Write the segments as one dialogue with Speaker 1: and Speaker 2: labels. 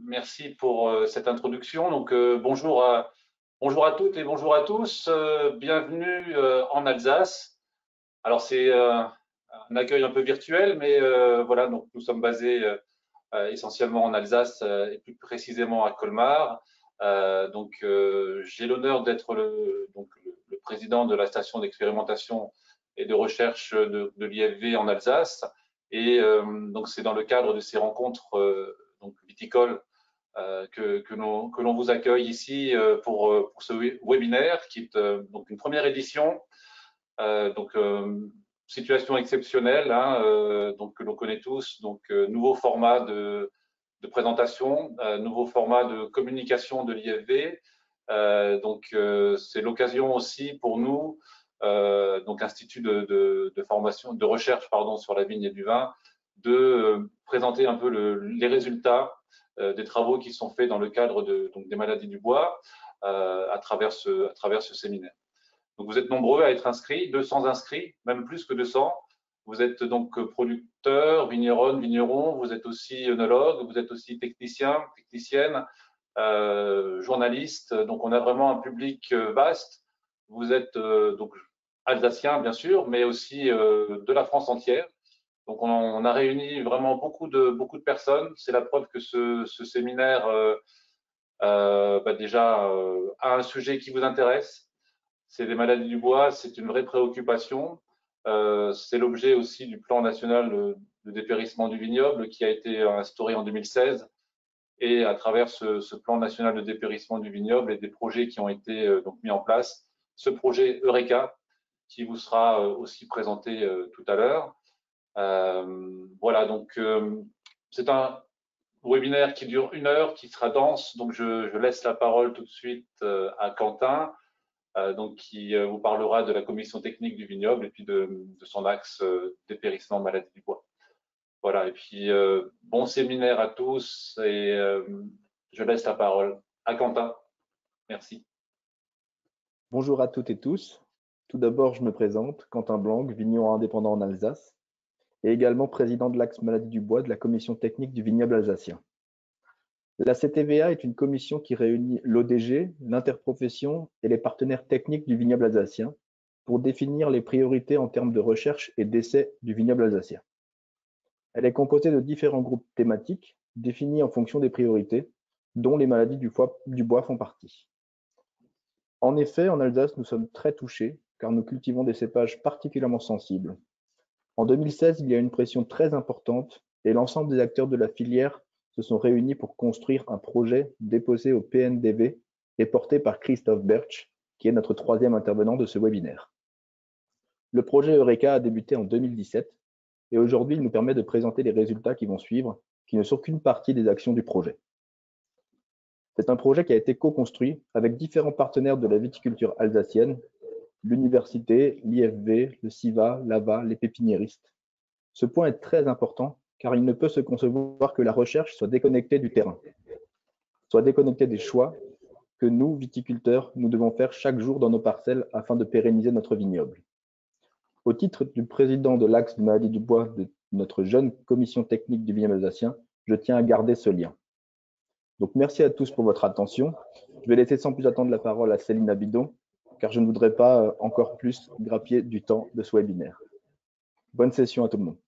Speaker 1: Merci pour cette introduction. Donc, bonjour à toutes et bonjour à tous. Bienvenue en Alsace. Alors, c'est un accueil un peu virtuel, mais voilà, donc nous sommes basés essentiellement en Alsace et plus précisément à Colmar. J'ai l'honneur d'être le président de la station d'expérimentation et de recherche de l'IFV en Alsace. Et donc, c'est dans le cadre de ces rencontres viticoles que l'on vous accueille ici pour ce webinaire qui est donc une première édition. Situation exceptionnelle, hein, donc que l'on connaît tous. Donc, nouveau format de présentation, nouveau format de communication de l'IFV. C'est l'occasion aussi pour nous, donc Institut de formation, de recherche pardon, sur la vigne et du vin, de présenter un peu les résultats des travaux qui sont faits dans le cadre des maladies du bois à travers ce séminaire. Donc vous êtes nombreux à être inscrits, 200 inscrits, même plus que 200. Vous êtes donc producteur, vigneronne, vigneron, vous êtes aussi œnologue, vous êtes aussi technicien, technicienne, journaliste. Donc on a vraiment un public vaste. Vous êtes donc alsacien bien sûr, mais aussi de la France entière. Donc on a réuni vraiment beaucoup de personnes. C'est la preuve que ce séminaire déjà a un sujet qui vous intéresse. C'est les maladies du bois, c'est une vraie préoccupation. C'est l'objet aussi du plan national de dépérissement du vignoble qui a été instauré en 2016. Et à travers ce plan national de dépérissement du vignoble et des projets qui ont été donc mis en place, ce projet Eureka qui vous sera aussi présenté tout à l'heure. Voilà, donc c'est un webinaire qui dure 1 heure, qui sera dense. Donc je laisse la parole tout de suite à Quentin, qui vous parlera de la commission technique du vignoble et puis de son axe dépérissement maladie du bois. Voilà, et puis bon séminaire à tous et je laisse la parole à Quentin. Merci.
Speaker 2: Bonjour à toutes et tous. Tout d'abord, je me présente, Quentin Blanc, vigneron indépendant en Alsace et également président de l'axe maladie du bois de la commission technique du vignoble alsacien. La CTVA est une commission qui réunit l'ODG, l'interprofession et les partenaires techniques du vignoble alsacien pour définir les priorités en termes de recherche et d'essai du vignoble alsacien. Elle est composée de différents groupes thématiques définis en fonction des priorités, dont les maladies du bois font partie. En effet, en Alsace, nous sommes très touchés car nous cultivons des cépages particulièrement sensibles. En 2016, il y a une pression très importante et l'ensemble des acteurs de la filière se sont réunis pour construire un projet déposé au PNDV et porté par Christophe Bertsch, qui est notre 3e intervenant de ce webinaire. Le projet Eureka a débuté en 2017 et aujourd'hui, il nous permet de présenter les résultats qui vont suivre, qui ne sont qu'une partie des actions du projet. C'est un projet qui a été co-construit avec différents partenaires de la viticulture alsacienne, l'université, l'IFV, le CIVA, l'AVA, les pépiniéristes. Ce point est très important car il ne peut se concevoir que la recherche soit déconnectée du terrain, soit déconnectée des choix que nous, viticulteurs, nous devons faire chaque jour dans nos parcelles afin de pérenniser notre vignoble. Au titre du président de l'axe de maladie du bois de notre jeune commission technique du vignoble alsacien, je tiens à garder ce lien. Donc merci à tous pour votre attention. Je vais laisser sans plus attendre la parole à Céline Abidon, car je ne voudrais pas encore plus grappiller du temps de ce webinaire. Bonne session à tout le monde.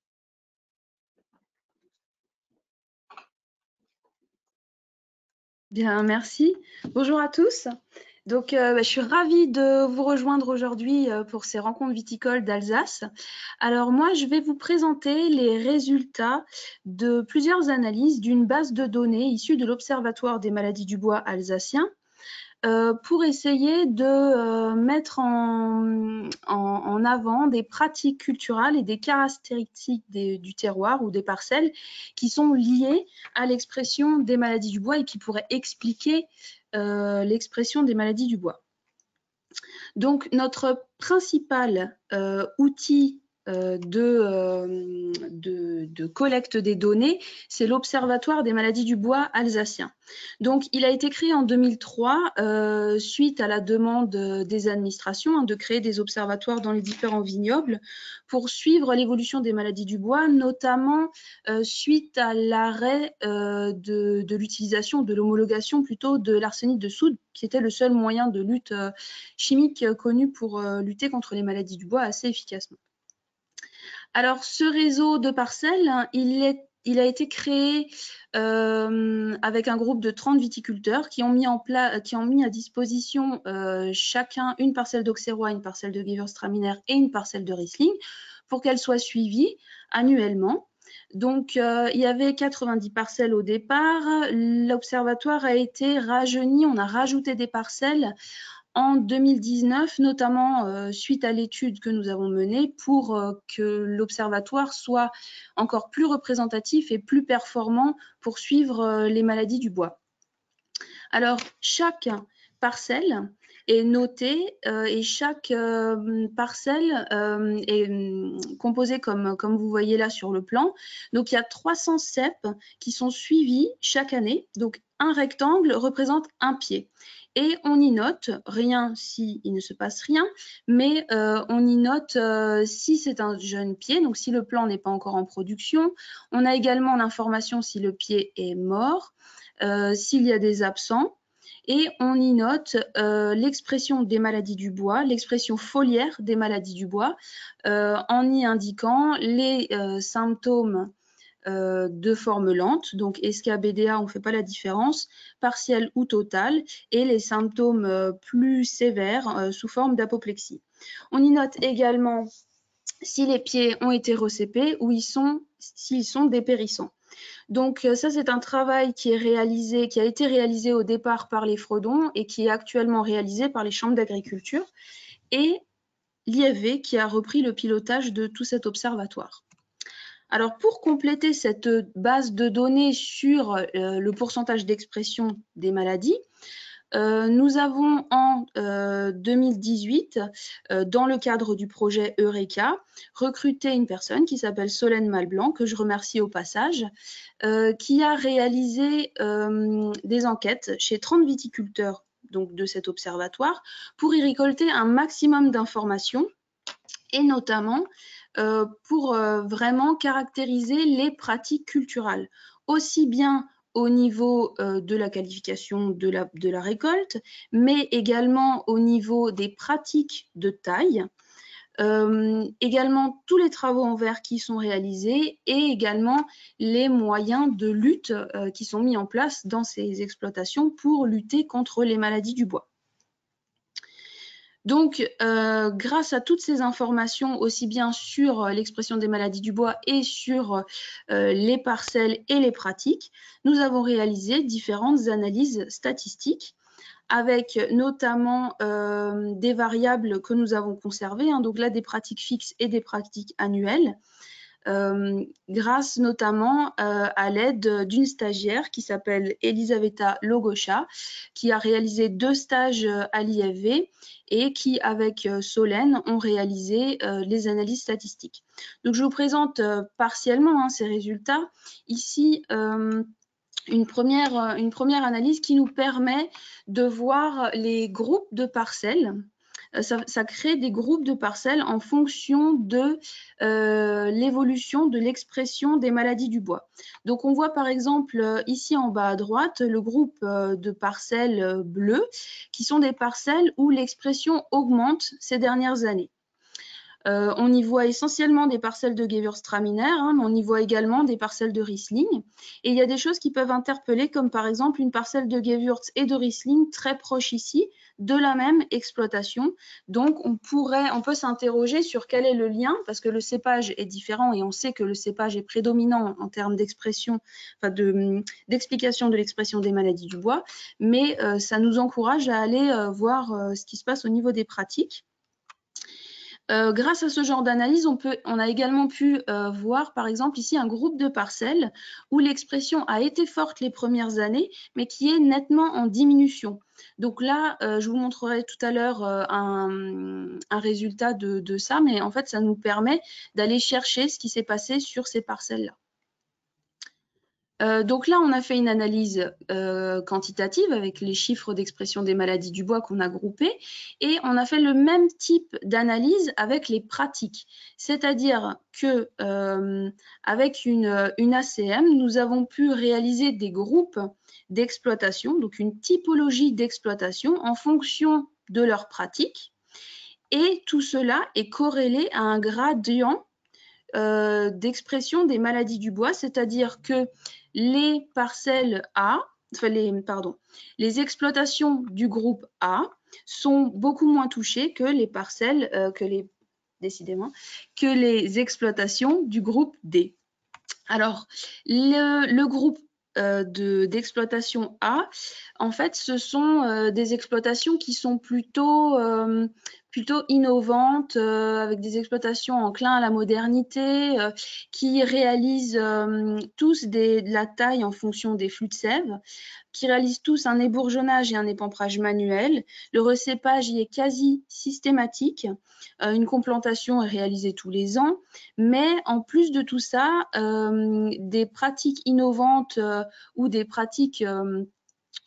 Speaker 3: Bien, merci. Bonjour à tous. Donc, je suis ravie de vous rejoindre aujourd'hui pour ces rencontres viticoles d'Alsace. Alors, moi, je vais vous présenter les résultats de plusieurs analyses d'une base de données issue de l'Observatoire des maladies du bois alsacien pour essayer de mettre en avant des pratiques culturales et des caractéristiques du terroir ou des parcelles qui sont liées à l'expression des maladies du bois et qui pourraient expliquer l'expression des maladies du bois. Donc, notre principal outil de collecte des données, c'est l'Observatoire des maladies du bois alsacien. Donc, il a été créé en 2003 suite à la demande des administrations de créer des observatoires dans les différents vignobles pour suivre l'évolution des maladies du bois, notamment suite à l'arrêt de l'utilisation, de l'homologation plutôt de l'arsénite de soude, qui était le seul moyen de lutte chimique connu pour lutter contre les maladies du bois assez efficacement. Alors, ce réseau de parcelles, il a été créé avec un groupe de 30 viticulteurs qui ont mis à disposition chacun une parcelle d'Auxerrois, une parcelle de Gewürztraminer et une parcelle de Riesling pour qu'elles soient suivies annuellement. Donc, il y avait 90 parcelles au départ. L'observatoire a été rajeuni, on a rajouté des parcelles en 2019, notamment suite à l'étude que nous avons menée pour que l'observatoire soit encore plus représentatif et plus performant pour suivre les maladies du bois. Alors, chaque parcelle est notée et chaque parcelle est composée comme vous voyez là sur le plan. Donc, il y a 300 ceps qui sont suivis chaque année. Donc, un rectangle représente un pied. Et on y note, rien s'il ne se passe rien, mais on y note si c'est un jeune pied, donc si le plant n'est pas encore en production. On a également l'information si le pied est mort, s'il y a des absents. Et on y note l'expression des maladies du bois, l'expression foliaire des maladies du bois, en y indiquant les symptômes de forme lente, donc SK-BDA, on ne fait pas la différence, partielle ou totale, et les symptômes plus sévères sous forme d'apoplexie. On y note également si les pieds ont été recépés ou s'ils sont dépérissants. Donc ça, c'est un travail qui a été réalisé au départ par les Fredons et qui est actuellement réalisé par les chambres d'agriculture et l'IFV qui a repris le pilotage de tout cet observatoire. Alors, pour compléter cette base de données sur le pourcentage d'expression des maladies, nous avons en 2018, dans le cadre du projet Eureka, recruté une personne qui s'appelle Solène Malblanc, que je remercie au passage, qui a réalisé des enquêtes chez 30 viticulteurs donc, de cet observatoire pour y récolter un maximum d'informations et notamment pour vraiment caractériser les pratiques culturales, aussi bien au niveau de la qualification de la récolte, mais également au niveau des pratiques de taille, également tous les travaux en verre qui sont réalisés et également les moyens de lutte qui sont mis en place dans ces exploitations pour lutter contre les maladies du bois. Donc, grâce à toutes ces informations, aussi bien sur l'expression des maladies du bois et sur les parcelles et les pratiques, nous avons réalisé différentes analyses statistiques avec notamment des variables que nous avons conservées, donc là des pratiques fixes et des pratiques annuelles, grâce notamment à l'aide d'une stagiaire qui s'appelle Elisaveta Logocha, qui a réalisé 2 stages à l'IFV et qui, avec Solène, ont réalisé les analyses statistiques. Donc, je vous présente partiellement ces résultats. Ici, une première analyse qui nous permet de voir les groupes de parcelles. Ça crée des groupes de parcelles en fonction de l'évolution de l'expression des maladies du bois. Donc, on voit par exemple ici en bas à droite le groupe de parcelles bleues qui sont des parcelles où l'expression augmente ces dernières années. On y voit essentiellement des parcelles de Gewürztraminer, mais on y voit également des parcelles de Riesling. Et il y a des choses qui peuvent interpeller, comme par exemple une parcelle de Gewürz et de Riesling très proches ici, de la même exploitation. Donc, on peut s'interroger sur quel est le lien, parce que le cépage est différent et on sait que le cépage est prédominant en termes d'expression, enfin d'explication de l'expression des maladies du bois, mais ça nous encourage à aller voir ce qui se passe au niveau des pratiques. Grâce à ce genre d'analyse, on a également pu voir, par exemple, ici un groupe de parcelles où l'expression a été forte les premières années, mais qui est nettement en diminution. Donc là, je vous montrerai tout à l'heure un résultat de ça, mais en fait, ça nous permet d'aller chercher ce qui s'est passé sur ces parcelles-là. Donc là, on a fait une analyse quantitative avec les chiffres d'expression des maladies du bois qu'on a groupés et on a fait le même type d'analyse avec les pratiques. C'est-à-dire que avec une ACM, nous avons pu réaliser des groupes d'exploitation, donc une typologie d'exploitation en fonction de leurs pratiques. Et tout cela est corrélé à un gradient d'expression des maladies du bois, c'est-à-dire que les parcelles A, enfin les exploitations du groupe A sont beaucoup moins touchées que les parcelles, que les exploitations du groupe D. Alors, le groupe d'exploitation A, en fait, ce sont des exploitations qui sont plutôt innovantes, avec des exploitations enclins à la modernité, qui réalisent tous de la taille en fonction des flux de sève, qui réalisent tous un ébourgeonnage et un épamprage manuel. Le recépage y est quasi systématique. Une complantation est réalisée tous les ans. Mais en plus de tout ça, des pratiques innovantes ou des pratiques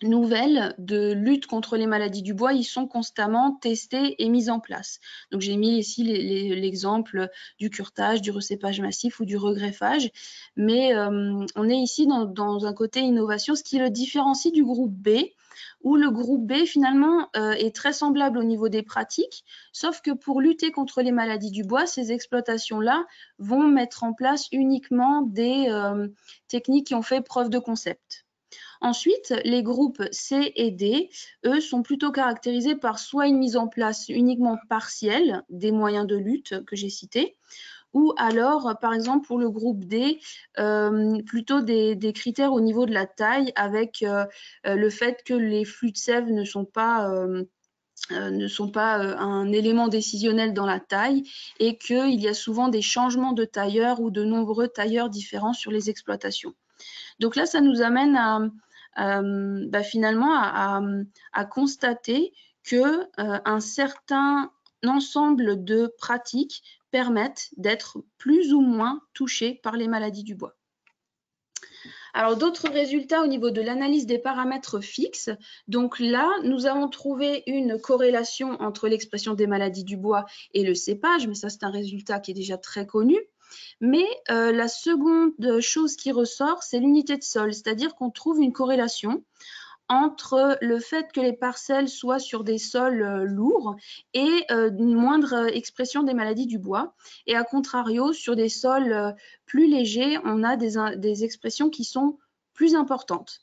Speaker 3: nouvelles de lutte contre les maladies du bois, ils sont constamment testés et mis en place. Donc j'ai mis ici l'exemple du curetage, du recépage massif ou du regreffage, mais on est ici dans un côté innovation, ce qui le différencie du groupe B, où le groupe B finalement est très semblable au niveau des pratiques, sauf que pour lutter contre les maladies du bois, ces exploitations-là vont mettre en place uniquement des techniques qui ont fait preuve de concept. Ensuite, les groupes C et D, eux, sont plutôt caractérisés par soit une mise en place uniquement partielle des moyens de lutte que j'ai cités, ou alors, par exemple, pour le groupe D, plutôt des critères au niveau de la taille avec le fait que les flux de sève ne sont pas un élément décisionnel dans la taille et qu'il y a souvent des changements de tailleurs ou de nombreux tailleurs différents sur les exploitations. Donc là, ça nous amène finalement à constater que un certain ensemble de pratiques permettent d'être plus ou moins touchés par les maladies du bois. Alors, d'autres résultats au niveau de l'analyse des paramètres fixes. Donc là, nous avons trouvé une corrélation entre l'expression des maladies du bois et le cépage, mais ça, c'est un résultat qui est déjà très connu. Mais la seconde chose qui ressort, c'est l'unité de sol, c'est-à-dire qu'on trouve une corrélation entre le fait que les parcelles soient sur des sols lourds et une moindre expression des maladies du bois. Et à contrario, sur des sols plus légers, on a des expressions qui sont plus importantes.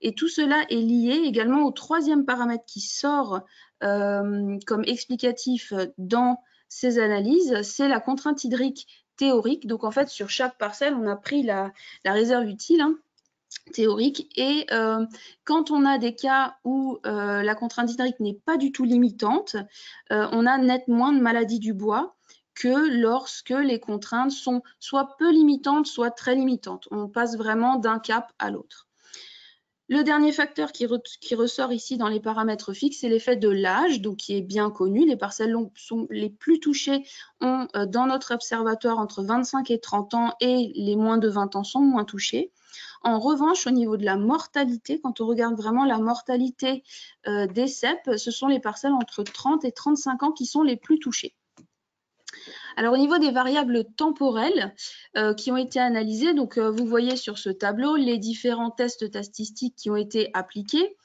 Speaker 3: Et tout cela est lié également au troisième paramètre qui sort comme explicatif dans ces analyses, c'est la contrainte hydrique théorique. Donc en fait, sur chaque parcelle, on a pris la réserve utile théorique et quand on a des cas où la contrainte hydrique n'est pas du tout limitante, on a net moins de maladies du bois que lorsque les contraintes sont soit peu limitantes, soit très limitantes. On passe vraiment d'un cap à l'autre. Le dernier facteur qui ressort ici dans les paramètres fixes, c'est l'effet de l'âge, donc qui est bien connu. Les parcelles sont les plus touchées ont dans notre observatoire entre 25 et 30 ans et les moins de 20 ans sont moins touchés. En revanche, au niveau de la mortalité, quand on regarde vraiment la mortalité des cèpes, ce sont les parcelles entre 30 et 35 ans qui sont les plus touchées. Alors, au niveau des variables temporelles qui ont été analysées, donc vous voyez sur ce tableau les différents tests statistiques qui ont été appliqués.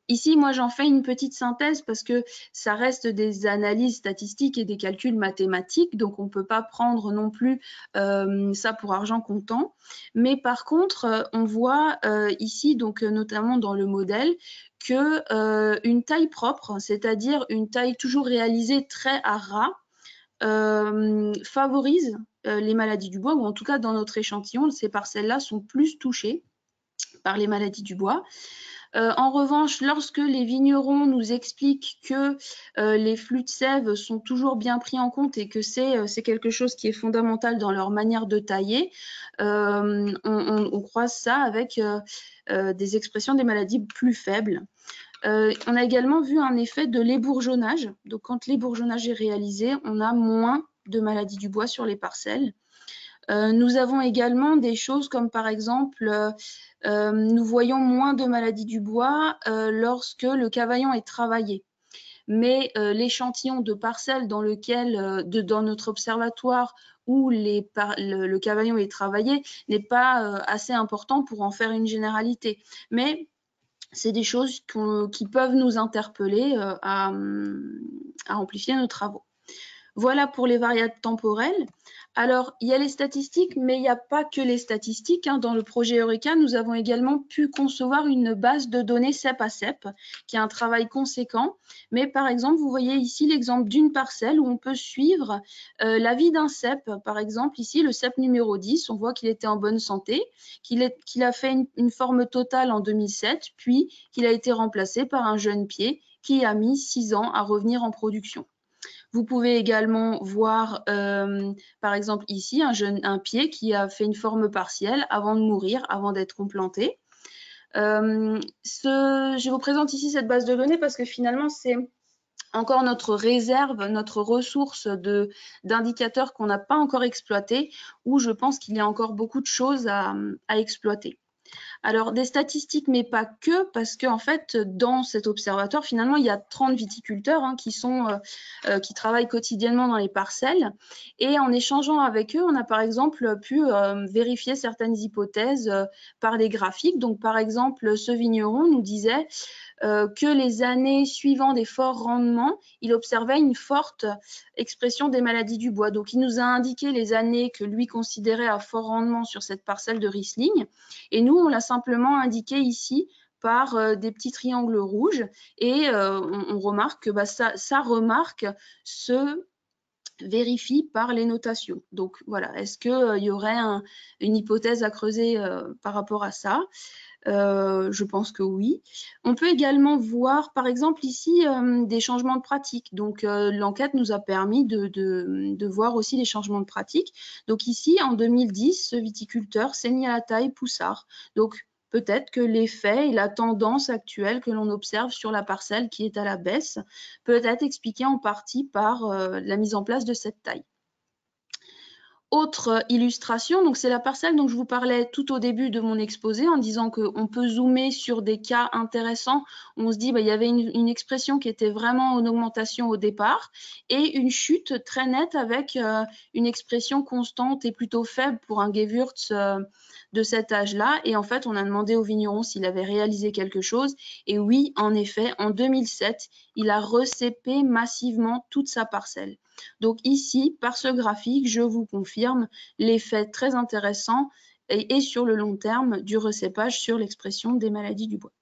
Speaker 3: Ici, moi, j'en fais une petite synthèse parce que ça reste des analyses statistiques et des calculs mathématiques, donc on ne peut pas prendre non plus ça pour argent comptant. Mais par contre, on voit ici, donc notamment dans le modèle, que une taille propre, c'est-à-dire une taille toujours réalisée très à ras, favorise les maladies du bois, ou en tout cas dans notre échantillon, ces parcelles-là sont plus touchées par les maladies du bois. En revanche, lorsque les vignerons nous expliquent que les flux de sève sont toujours bien pris en compte et que c'est quelque chose qui est fondamental dans leur manière de tailler, on croise ça avec des expressions des maladies plus faibles. On a également vu un effet de l'ébourgeonnage. Donc, quand l'ébourgeonnage est réalisé, on a moins de maladies du bois sur les parcelles. Nous avons également des choses comme par exemple, nous voyons moins de maladies du bois lorsque le cavaillon est travaillé. Mais l'échantillon de parcelles dans notre observatoire où le cavaillon est travaillé n'est pas assez important pour en faire une généralité. Mais c'est des choses qui peuvent nous interpeller à amplifier nos travaux. Voilà pour les variables temporelles. Alors, il y a les statistiques, mais il n'y a pas que les statistiques. Dans le projet Eureka, nous avons également pu concevoir une base de données cep à cep, qui est un travail conséquent. Mais par exemple, vous voyez ici l'exemple d'une parcelle où on peut suivre la vie d'un cep. Par exemple, ici, le cep numéro 10, on voit qu'il était en bonne santé, qu'il a fait une forme totale en 2007, puis qu'il a été remplacé par un jeune pied qui a mis 6 ans à revenir en production. Vous pouvez également voir, par exemple ici, un pied qui a fait une forme partielle avant de mourir, avant d'être complanté. Je vous présente ici cette base de données parce que finalement, c'est encore notre réserve, notre ressource d'indicateurs qu'on n'a pas encore exploité, où je pense qu'il y a encore beaucoup de choses à exploiter. Alors, des statistiques, mais pas que, parce qu'en fait, dans cet observatoire, finalement, il y a 30 viticulteurs qui travaillent quotidiennement dans les parcelles. Et en échangeant avec eux, on a par exemple pu vérifier certaines hypothèses par les graphiques. Donc, par exemple, ce vigneron nous disait que les années suivant des forts rendements, il observait une forte expression des maladies du bois. Donc, il nous a indiqué les années que lui considérait à fort rendement sur cette parcelle de Riesling. Et nous, on l'a simplement indiqué ici par des petits triangles rouges. Et on remarque que sa remarque se vérifie par les notations. Donc, voilà. Est-ce qu'il y aurait une hypothèse à creuser par rapport à ça ? Je pense que oui. On peut également voir, par exemple, ici, des changements de pratique. Donc, l'enquête nous a permis de voir aussi les changements de pratique. Donc, ici, en 2010, ce viticulteur s'est mis à la taille poussard. Donc, peut-être que l'effet et la tendance actuelle que l'on observe sur la parcelle qui est à la baisse peut être expliquée en partie par la mise en place de cette taille. Autre illustration, donc c'est la parcelle dont je vous parlais tout au début de mon exposé en disant qu'on peut zoomer sur des cas intéressants. On se dit il y avait une expression qui était vraiment en augmentation au départ et une chute très nette avec une expression constante et plutôt faible pour un Gewürz de cet âge-là. Et en fait, on a demandé au vigneron s'il avait réalisé quelque chose. Et oui, en effet, en 2007, il a recépé massivement toute sa parcelle. Donc ici, par ce graphique, je vous confirme l'effet très intéressant et sur le long terme du recépage sur l'expression des maladies du bois.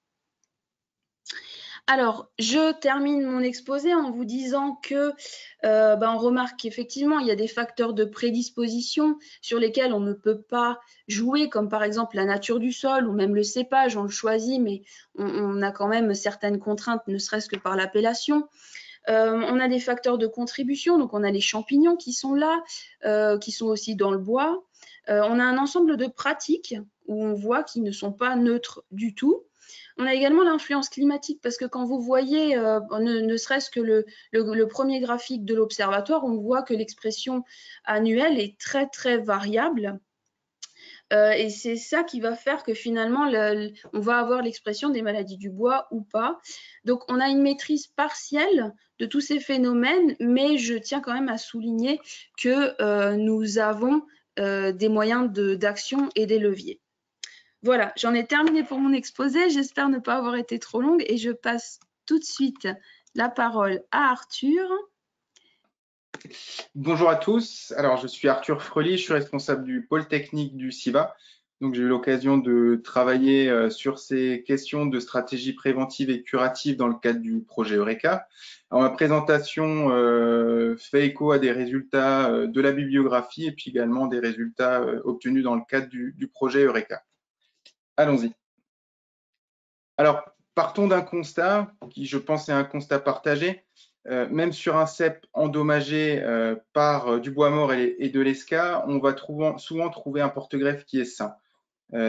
Speaker 3: Alors, je termine mon exposé en vous disant que on remarque qu'effectivement, il y a des facteurs de prédisposition sur lesquels on ne peut pas jouer, comme par exemple la nature du sol ou même le cépage, on le choisit, mais on a quand même certaines contraintes, ne serait-ce que par l'appellation. On a des facteurs de contribution, donc on a les champignons qui sont là, qui sont aussi dans le bois. On a un ensemble de pratiques où on voit qu'ils ne sont pas neutres du tout. On a également l'influence climatique parce que quand vous voyez, ne serait-ce que le premier graphique de l'observatoire, on voit que l'expression annuelle est très, très variable. Et c'est ça qui va faire que finalement, on va avoir l'expression des maladies du bois ou pas. Donc, on a une maîtrise partielle de tous ces phénomènes, mais je tiens quand même à souligner que nous avons des moyens d'action et des leviers. Voilà, j'en ai terminé pour mon exposé. J'espère ne pas avoir été trop longue et je passe tout de suite la parole à Arthur.
Speaker 4: Bonjour à tous. Alors, je suis Arthur Frely, je suis responsable du pôle technique du CIVA. Donc, j'ai eu l'occasion de travailler sur ces questions de stratégie préventive et curative dans le cadre du projet Eureka. Alors, ma présentation fait écho à des résultats de la bibliographie et puis également des résultats obtenus dans le cadre du projet Eureka. Allons-y. Alors, partons d'un constat qui, je pense, est un constat partagé. Même sur un cep endommagé par du bois mort et de l'esca, on va souvent trouver un porte-greffe qui est sain.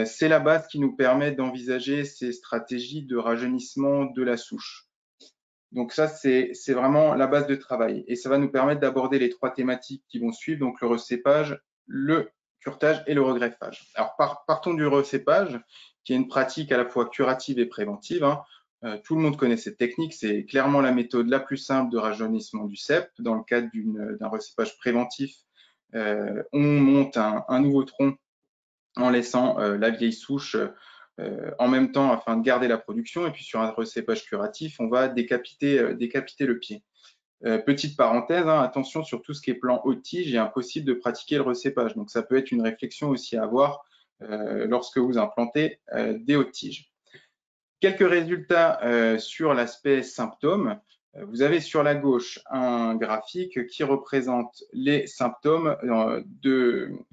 Speaker 4: C'est la base qui nous permet d'envisager ces stratégies de rajeunissement de la souche. Donc ça, c'est vraiment la base de travail. Et ça va nous permettre d'aborder les 3 thématiques qui vont suivre, donc le recépage, le curetage et le regreffage. Alors partons du recépage, qui est une pratique à la fois curative et préventive. Hein. Tout le monde connaît cette technique, c'est clairement la méthode la plus simple de rajeunissement du cep. Dans le cadre d'un recépage préventif, on monte un nouveau tronc en laissant la vieille souche en même temps afin de garder la production. Et puis sur un recépage curatif, on va décapiter le pied. Petite parenthèse, hein, attention sur tout ce qui est plan haute tige, il est impossible de pratiquer le recépage. Donc ça peut être une réflexion aussi à avoir lorsque vous implantez des hautes tiges. Quelques résultats sur l'aspect symptômes. Vous avez sur la gauche un graphique qui représente les symptômes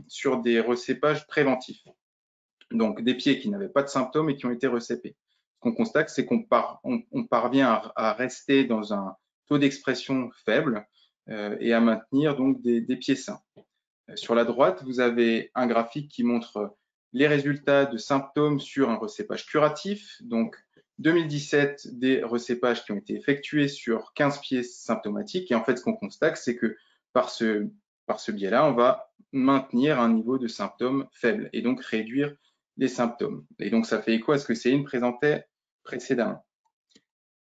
Speaker 4: sur des recépages préventifs. Donc des pieds qui n'avaient pas de symptômes et qui ont été recépés. Ce qu'on constate, c'est qu'on parvient à rester dans un taux d'expression faible et à maintenir donc des pieds sains. Sur la droite, vous avez un graphique qui montre les résultats de symptômes sur un recépage curatif. Donc 2017, des recépages qui ont été effectués sur 15 pieds symptomatiques. Et en fait, ce qu'on constate, c'est que par ce biais-là, on va maintenir un niveau de symptômes faible et donc réduire les symptômes. Et donc, ça fait écho à ce que Céline présentait précédemment.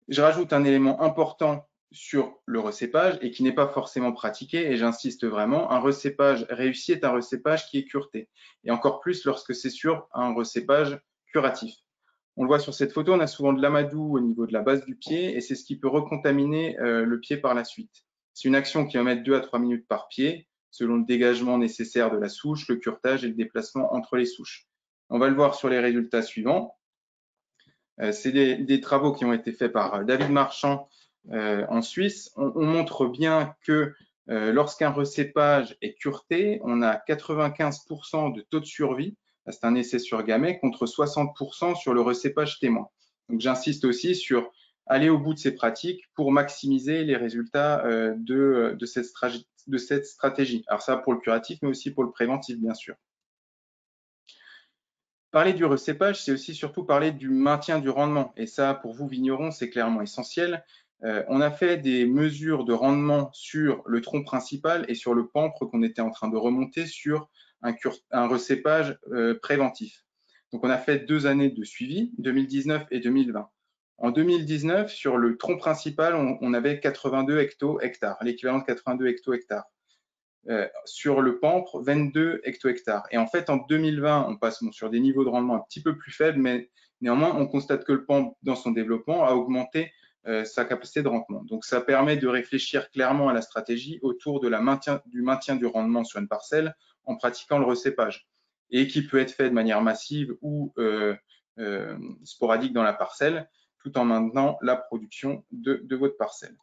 Speaker 4: Je rajoute un élément important sur le recépage et qui n'est pas forcément pratiqué, et j'insiste vraiment, un recépage réussi est un recépage qui est cureté, et encore plus lorsque c'est sur un recépage curatif. On le voit sur cette photo, on a souvent de l'amadou au niveau de la base du pied, et c'est ce qui peut recontaminer le pied par la suite. C'est une action qui va mettre 2 à 3 minutes par pied, selon le dégagement nécessaire de la souche, le curetage et le déplacement entre les souches. On va le voir sur les résultats suivants. C'est des travaux qui ont été faits par David Marchand en Suisse. On montre bien que lorsqu'un recépage est cureté, on a 95% de taux de survie. C'est un essai sur gamay contre 60% sur le recépage témoin. Donc j'insiste aussi sur aller au bout de ces pratiques pour maximiser les résultats de cette stratégie. Alors ça pour le curatif, mais aussi pour le préventif, bien sûr. Parler du recépage, c'est aussi surtout parler du maintien du rendement. Et ça, pour vous, vignerons, c'est clairement essentiel. On a fait des mesures de rendement sur le tronc principal et sur le pampre qu'on était en train de remonter sur un recépage préventif. Donc, on a fait 2 années de suivi, 2019 et 2020. En 2019, sur le tronc principal, on avait 82 hecto-hectares, l'équivalent de 82 hecto-hectares. Sur le pampre, 22 hecto-hectares. Et en fait, en 2020, on passe sur des niveaux de rendement un petit peu plus faibles, mais néanmoins, on constate que le pampre, dans son développement, a augmenté sa capacité de rendement. Donc, ça permet de réfléchir clairement à la stratégie autour de du maintien du rendement sur une parcelle en pratiquant le recépage, et qui peut être fait de manière massive ou sporadique dans la parcelle, tout en maintenant la production de votre parcelle.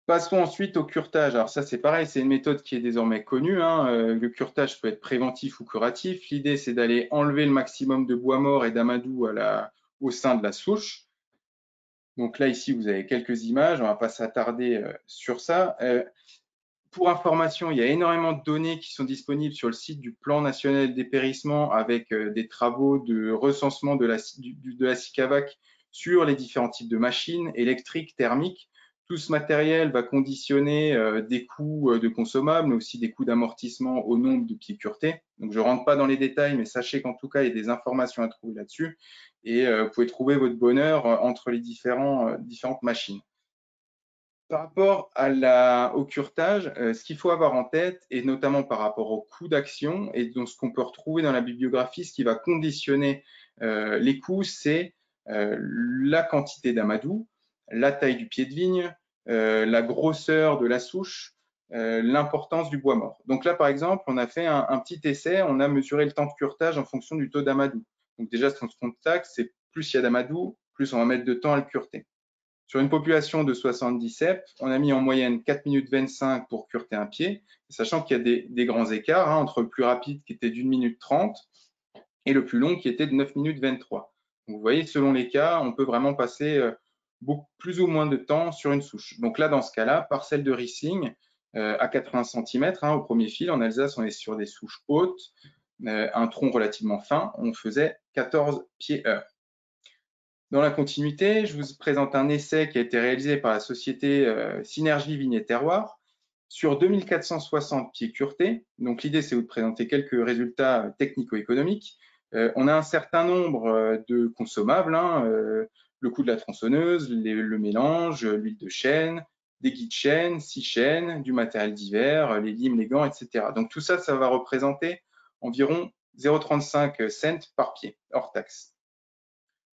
Speaker 4: Passons ensuite au curetage. Alors ça, c'est pareil, c'est une méthode qui est désormais connue. Hein. Le curetage peut être préventif ou curatif. L'idée, c'est d'aller enlever le maximum de bois mort et d'amadou au sein de la souche. Donc là, ici, vous avez quelques images. On ne va pas s'attarder sur ça. Pour information, il y a énormément de données qui sont disponibles sur le site du Plan national de dépérissement avec des travaux de recensement de la SICAVAC sur les différents types de machines électriques, thermiques. Tout ce matériel va conditionner des coûts de consommables, mais aussi des coûts d'amortissement au nombre de pieds curetés. Donc, je ne rentre pas dans les détails, mais sachez qu'en tout cas, il y a des informations à trouver là-dessus. Et vous pouvez trouver votre bonheur entre les différentes machines. Par rapport au curetage, ce qu'il faut avoir en tête, et notamment par rapport au coût d'action, et donc ce qu'on peut retrouver dans la bibliographie, ce qui va conditionner les coûts, c'est la quantité d'amadou, la taille du pied de vigne, la grosseur de la souche, l'importance du bois mort. Donc là, par exemple, on a fait un petit essai, on a mesuré le temps de curetage en fonction du taux d'amadou. Donc déjà, ce qu'on constate, c'est plus il y a d'amadou, plus on va mettre de temps à le cureter. Sur une population de 70 cep, on a mis en moyenne 4 minutes 25 pour cureter un pied, sachant qu'il y a des grands écarts entre le plus rapide qui était d'1 minute 30 et le plus long qui était de 9 minutes 23. Donc, vous voyez, selon les cas, on peut vraiment passer plus ou moins de temps sur une souche. Donc là, dans ce cas-là, parcelle de Riesling à 80 cm au premier fil. En Alsace, on est sur des souches hautes, un tronc relativement fin. On faisait 14 pieds-heure. Dans la continuité, je vous présente un essai qui a été réalisé par la société Synergie Vignes Terroir sur 2460 pieds curetés. Donc l'idée, c'est de vous présenter quelques résultats technico-économiques. On a un certain nombre de consommables, le coût de la tronçonneuse, le mélange, l'huile de chêne, des guides chêne, 6 chênes, du matériel divers, les limes, les gants, etc. Donc tout ça, ça va représenter environ 0,35 cents par pied, hors taxe.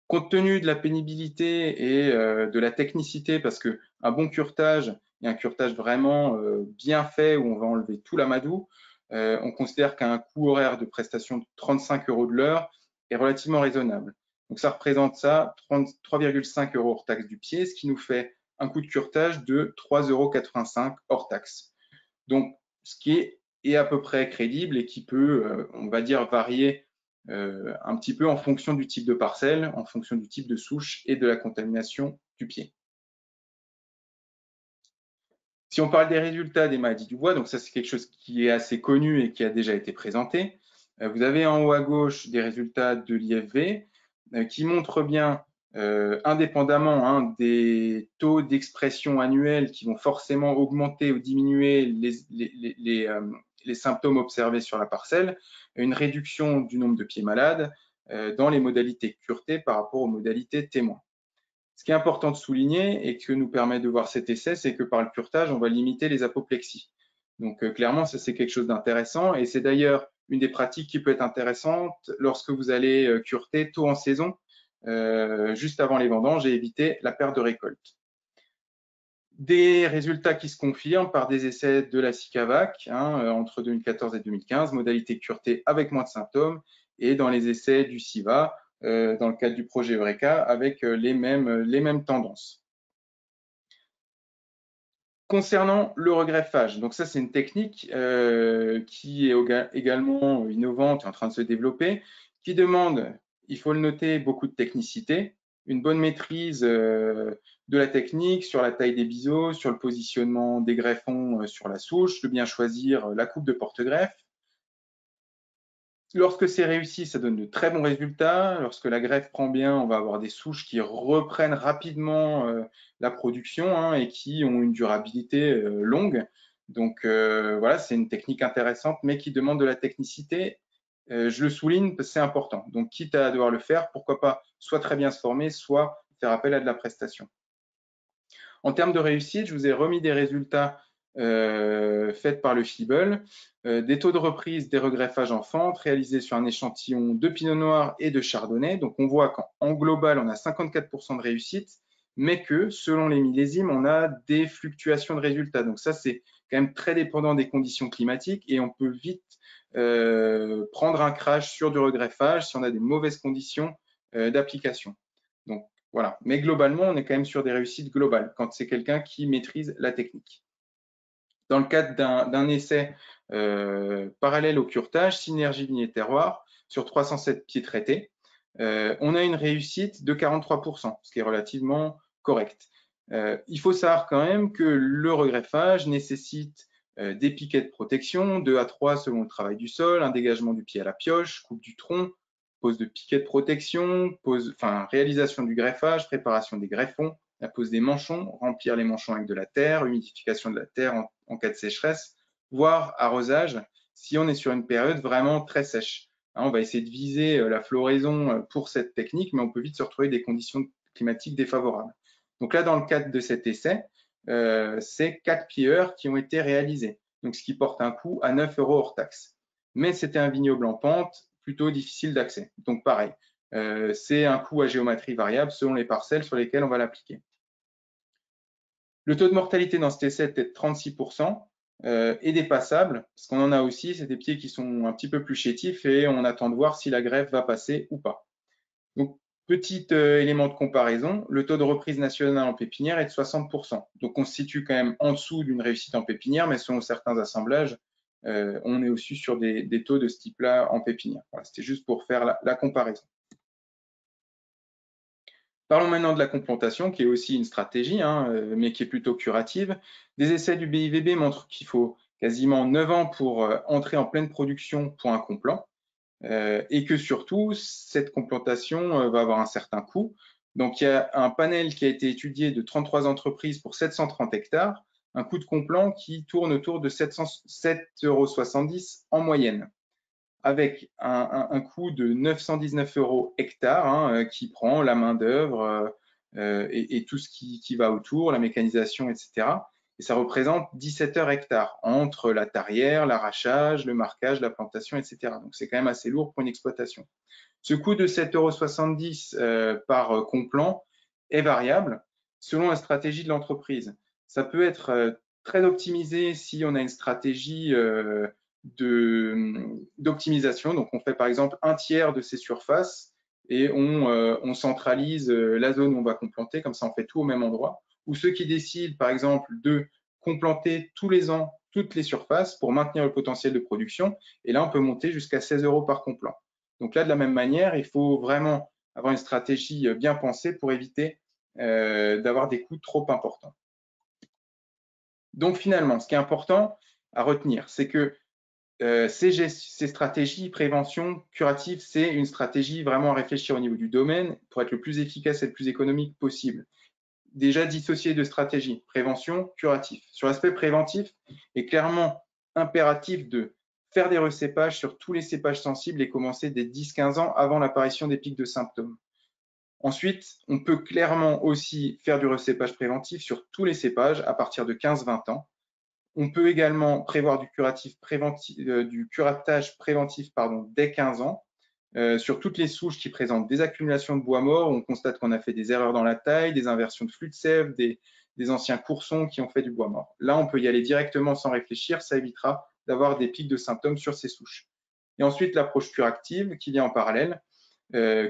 Speaker 4: Compte tenu de la pénibilité et de la technicité, parce qu'un bon curetage et un curetage vraiment bien fait où on va enlever tout l'amadou, on considère qu'un coût horaire de prestation de 35 € de l'heure est relativement raisonnable. Donc ça représente ça, 3,5 € hors taxe du pied, ce qui nous fait un coût de curetage de 3,85 € hors taxe. Donc ce qui est à peu près crédible et qui peut, on va dire, varier un petit peu en fonction du type de parcelle, en fonction du type de souche et de la contamination du pied. Si on parle des résultats des maladies du bois, donc ça c'est quelque chose qui est assez connu et qui a déjà été présenté. Vous avez en haut à gauche des résultats de l'IFV qui montrent bien, indépendamment des taux d'expression annuels qui vont forcément augmenter ou diminuer les symptômes observés sur la parcelle, une réduction du nombre de pieds malades dans les modalités curetées par rapport aux modalités témoins. Ce qui est important de souligner et que nous permet de voir cet essai, c'est que par le curetage, on va limiter les apoplexies. Donc clairement, ça c'est quelque chose d'intéressant et c'est d'ailleurs une des pratiques qui peut être intéressante lorsque vous allez cureter tôt en saison, juste avant les vendanges et éviter la perte de récolte. Des résultats qui se confirment par des essais de la SICAVAC entre 2014 et 2015, modalité curetée avec moins de symptômes, et dans les essais du SIVA, dans le cadre du projet Eureka, avec les mêmes tendances. Concernant le regreffage, donc ça c'est une technique qui est également innovante et en train de se développer, qui demande, il faut le noter, beaucoup de technicité, une bonne maîtrise de la technique sur la taille des biseaux, sur le positionnement des greffons sur la souche, de bien choisir la coupe de porte-greffe. Lorsque c'est réussi, ça donne de très bons résultats. Lorsque la greffe prend bien, on va avoir des souches qui reprennent rapidement la production et qui ont une durabilité longue. Donc voilà, c'est une technique intéressante, mais qui demande de la technicité. Je le souligne parce que c'est important. Donc quitte à devoir le faire, pourquoi pas soit très bien se former, soit faire appel à de la prestation. En termes de réussite, je vous ai remis des résultats faits par le FIBL, des taux de reprise des regreffages en fente réalisés sur un échantillon de pinot noir et de chardonnay. Donc on voit qu'en global, on a 54% de réussite, mais que selon les millésimes, on a des fluctuations de résultats. Donc ça, c'est quand même très dépendant des conditions climatiques et on peut vite prendre un crash sur du regreffage si on a des mauvaises conditions d'application. Donc voilà, mais globalement, on est quand même sur des réussites globales quand c'est quelqu'un qui maîtrise la technique. Dans le cadre d'un essai parallèle au curetage, Synergie Vignes Terroir, sur 307 pieds traités, on a une réussite de 43%, ce qui est relativement correct. Il faut savoir quand même que le regreffage nécessite des piquets de protection, 2 à 3 selon le travail du sol, un dégagement du pied à la pioche, coupe du tronc, pose de piquets de protection, réalisation du greffage, préparation des greffons, la pose des manchons, remplir les manchons avec de la terre, humidification de la terre en cas de sécheresse, voire arrosage si on est sur une période vraiment très sèche. On va essayer de viser la floraison pour cette technique, mais on peut vite se retrouver des conditions climatiques défavorables. Donc là, dans le cadre de cet essai, c'est 4 pieds-heure qui ont été réalisés, donc ce qui porte un coût à 9 € hors taxe. Mais c'était un vignoble en pente, plutôt difficile d'accès. Donc pareil, c'est un coût à géométrie variable selon les parcelles sur lesquelles on va l'appliquer. Le taux de mortalité dans cet essai était de 36% et dépassable, parce qu'on en a aussi, c'est des pieds qui sont un petit peu plus chétifs et on attend de voir si la greffe va passer ou pas. Donc, petit élément de comparaison, le taux de reprise nationale en pépinière est de 60%. Donc, on se situe quand même en dessous d'une réussite en pépinière, mais selon certains assemblages, on est aussi sur des taux de ce type-là en pépinière. Voilà, c'était juste pour faire la comparaison. Parlons maintenant de la complantation, qui est aussi une stratégie, mais qui est plutôt curative. Des essais du BIVB montrent qu'il faut quasiment 9 ans pour entrer en pleine production pour un complant, et que surtout, cette complantation va avoir un certain coût. Donc, il y a un panel qui a été étudié de 33 entreprises pour 730 hectares, un coût de complant qui tourne autour de 7,70 € en moyenne, avec un coût de 919 € hectare, qui prend la main-d'œuvre et tout ce qui va autour, la mécanisation, etc. Et ça représente 17 heures hectares entre la tarière, l'arrachage, le marquage, la plantation, etc. Donc c'est quand même assez lourd pour une exploitation. Ce coût de 7,70 € par complant est variable selon la stratégie de l'entreprise. Ça peut être très optimisé si on a une stratégie d'optimisation. Donc, on fait par exemple un tiers de ses surfaces et on centralise la zone où on va complanter, comme ça on fait tout au même endroit. Ou ceux qui décident par exemple de complanter tous les ans toutes les surfaces pour maintenir le potentiel de production. Et là, on peut monter jusqu'à 16 € par complant. Donc là, de la même manière, il faut vraiment avoir une stratégie bien pensée pour éviter d'avoir des coûts trop importants. Donc finalement, ce qui est important à retenir, c'est que ces stratégies prévention curative, c'est une stratégie vraiment à réfléchir au niveau du domaine pour être le plus efficace et le plus économique possible. Déjà dissocier de stratégie, prévention, curatif. Sur l'aspect préventif, il est clairement impératif de faire des recépages sur tous les cépages sensibles et commencer dès 10-15 ans avant l'apparition des pics de symptômes. Ensuite, on peut clairement aussi faire du recépage préventif sur tous les cépages à partir de 15-20 ans. On peut également prévoir du curatage préventif dès 15 ans sur toutes les souches qui présentent des accumulations de bois mort. On constate qu'on a fait des erreurs dans la taille, des inversions de flux de sève, des anciens coursons qui ont fait du bois mort. Là, on peut y aller directement sans réfléchir, ça évitera d'avoir des pics de symptômes sur ces souches. Et ensuite, l'approche curative qui vient en parallèle.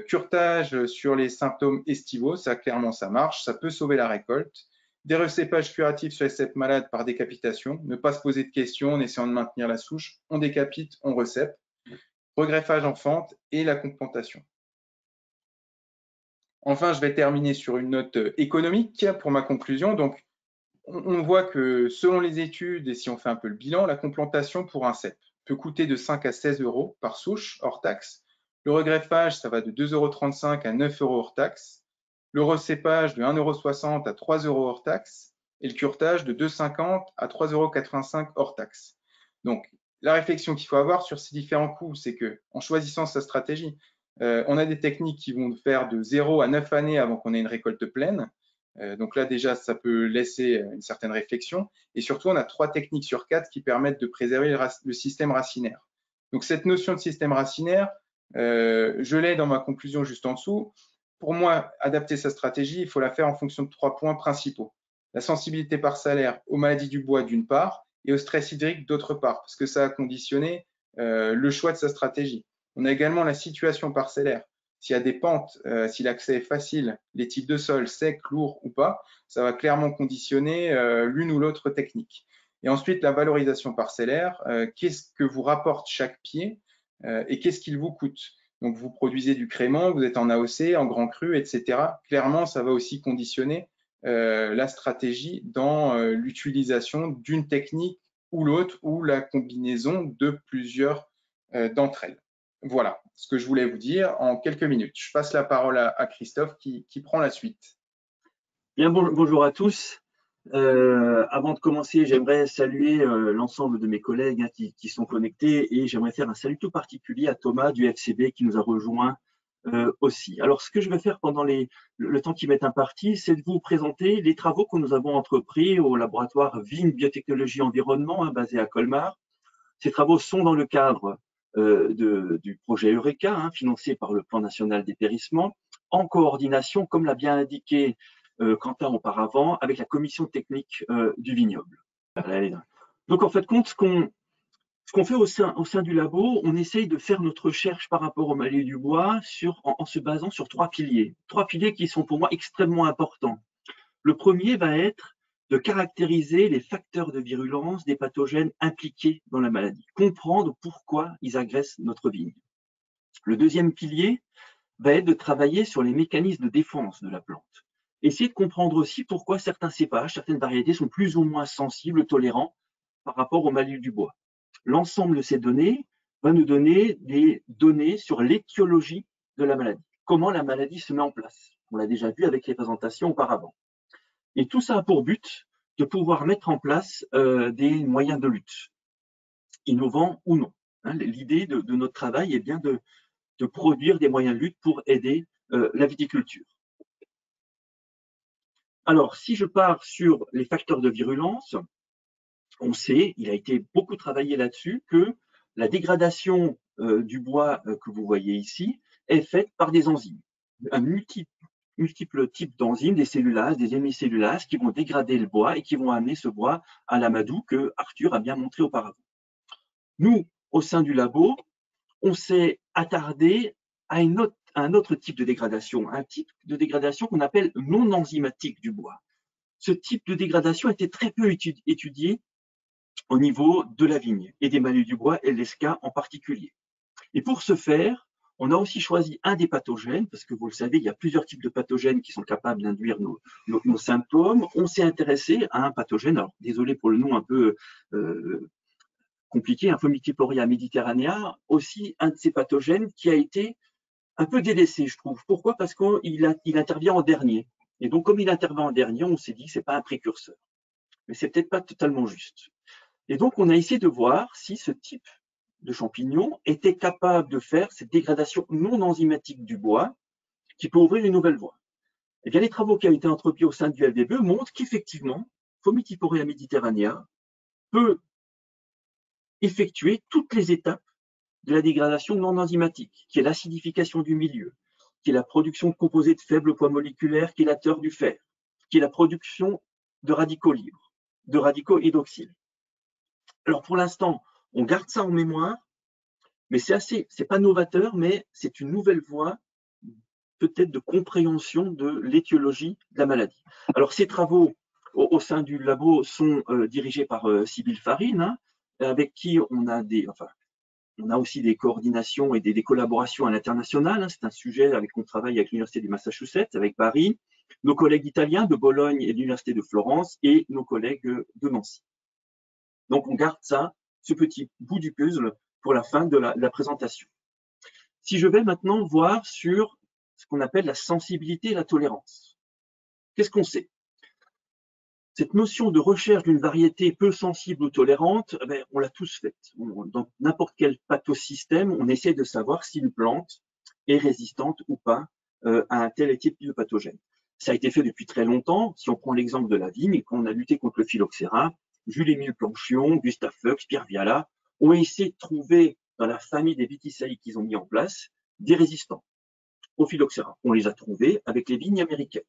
Speaker 4: Curetage sur les symptômes estivaux, ça clairement ça marche, ça peut sauver la récolte. Des recépages curatifs sur les cèpes malades par décapitation, ne pas se poser de questions en essayant de maintenir la souche, on décapite, on recèpe. Regreffage en fente et la complantation. Enfin, je vais terminer sur une note économique pour ma conclusion. Donc, on voit que selon les études et si on fait un peu le bilan, la complantation pour un cep peut coûter de 5 à 16 € par souche hors taxe. Le regreffage, ça va de 2,35 € à 9 € hors taxe. Le recépage de 1,60 € à 3 € hors taxe. Et le curetage de 2,50 € à 3,85 € hors taxe. Donc, la réflexion qu'il faut avoir sur ces différents coûts, c'est qu'en choisissant sa stratégie, on a des techniques qui vont faire de 0 à 9 années avant qu'on ait une récolte pleine. Donc là, déjà, ça peut laisser une certaine réflexion. Et surtout, on a 3 techniques sur 4 qui permettent de préserver le système racinaire. Donc cette notion de système racinaire, je l'ai dans ma conclusion juste en dessous. Pour moi, adapter sa stratégie, il faut la faire en fonction de 3 points principaux. La sensibilité parcellaire aux maladies du bois d'une part et au stress hydrique d'autre part, parce que ça a conditionné le choix de sa stratégie. On a également la situation parcellaire. S'il y a des pentes, si l'accès est facile, les types de sol, sec, lourd ou pas, ça va clairement conditionner l'une ou l'autre technique. Et ensuite, la valorisation parcellaire, qu'est-ce que vous rapporte chaque pied et qu'est-ce qu'il vous coûte? Donc, vous produisez du crément, vous êtes en AOC, en grand cru, etc. Clairement, ça va aussi conditionner la stratégie dans l'utilisation d'une technique ou l'autre ou la combinaison de plusieurs d'entre elles. Voilà ce que je voulais vous dire en quelques minutes. Je passe la parole à Christophe qui prend la suite.
Speaker 5: Bien, bonjour à tous. Avant de commencer, j'aimerais saluer l'ensemble de mes collègues qui sont connectés et j'aimerais faire un salut tout particulier à Thomas du FCB qui nous a rejoint aussi. Alors, ce que je vais faire pendant le temps qui m'est imparti, c'est de vous présenter les travaux que nous avons entrepris au laboratoire Vignes Biotechnologie Environnement basé à Colmar. Ces travaux sont dans le cadre du projet Eureka, financé par le Plan national dépérissement, en coordination, comme l'a bien indiqué Quentin auparavant, avec la commission technique du vignoble. Donc, en fait, ce qu'on fait au sein du labo, on essaye de faire notre recherche par rapport aux maladies du bois en se basant sur 3 piliers. 3 piliers qui sont pour moi extrêmement importants. Le premier va être de caractériser les facteurs de virulence des pathogènes impliqués dans la maladie, comprendre pourquoi ils agressent notre vigne. Le deuxième pilier va être de travailler sur les mécanismes de défense de la plante. Essayer de comprendre aussi pourquoi certains cépages, certaines variétés sont plus ou moins sensibles, tolérants par rapport au malus du bois. L'ensemble de ces données va nous donner des données sur l'étiologie de la maladie, comment la maladie se met en place. On l'a déjà vu avec les présentations auparavant. Et tout ça a pour but de pouvoir mettre en place des moyens de lutte, innovants ou non. L'idée de notre travail est bien de produire des moyens de lutte pour aider la viticulture. Alors, si je pars sur les facteurs de virulence, on sait, il a été beaucoup travaillé là-dessus, que la dégradation du bois que vous voyez ici est faite par des enzymes. Un multiples types d'enzymes, des cellulases, des hémicellulases qui vont dégrader le bois et qui vont amener ce bois à l'amadou que Arthur a bien montré auparavant. Nous, au sein du labo, on s'est attardé à un autre type de dégradation, un type de dégradation qu'on appelle non enzymatique du bois. Ce type de dégradation était très peu étudié au niveau de la vigne et des malus du bois et l'ESCA en particulier. Et pour ce faire, on a aussi choisi un des pathogènes, parce que vous le savez, il y a plusieurs types de pathogènes qui sont capables d'induire nos symptômes. On s'est intéressé à un pathogène, alors désolé pour le nom un peu compliqué, un Fomitiploria mediterranea, aussi un de ces pathogènes qui a été un peu délaissé, je trouve. Pourquoi? Parce qu'il intervient en dernier. Et donc, comme il intervient en dernier, on s'est dit que ce n'est pas un précurseur. Mais c'est peut-être pas totalement juste. Et donc, on a essayé de voir si ce type de champignon était capable de faire cette dégradation non enzymatique du bois qui peut ouvrir une nouvelle voie. Eh bien, les travaux qui ont été entrepris au sein du LDBE montrent qu'effectivement, Fomitiploria mediterranea peut effectuer toutes les étapes de la dégradation non enzymatique, qui est l'acidification du milieu, qui est la production de composés de faible poids moléculaire chélateurs du fer, qui est la production de radicaux libres, de radicaux hydroxyles. Alors pour l'instant, on garde ça en mémoire, mais c'est pas novateur, mais c'est une nouvelle voie peut-être de compréhension de l'étiologie de la maladie. Alors ces travaux au sein du labo sont dirigés par Sybille Farine, avec qui on a aussi des coordinations et des collaborations à l'international. C'est un sujet avec qu'on travaille avec l'Université du Massachusetts, avec Paris, nos collègues italiens de Bologne et de l'Université de Florence et nos collègues de Nancy. Donc, on garde ça, ce petit bout du puzzle pour la fin de la présentation. Si je vais maintenant voir sur ce qu'on appelle la sensibilité et la tolérance. Qu'est-ce qu'on sait? Cette notion de recherche d'une variété peu sensible ou tolérante, on l'a tous faite. Dans n'importe quel pathosystème, on essaie de savoir si une plante est résistante ou pas à un tel type de pathogène. Ça a été fait depuis très longtemps. Si on prend l'exemple de la vigne, quand on a lutté contre le phylloxéra, Jules-Émile Planchion, Gustave Fuchs, Pierre Viala ont essayé de trouver dans la famille des Viticeae qu'ils ont mis en place des résistants au phylloxéra. On les a trouvés avec les vignes américaines.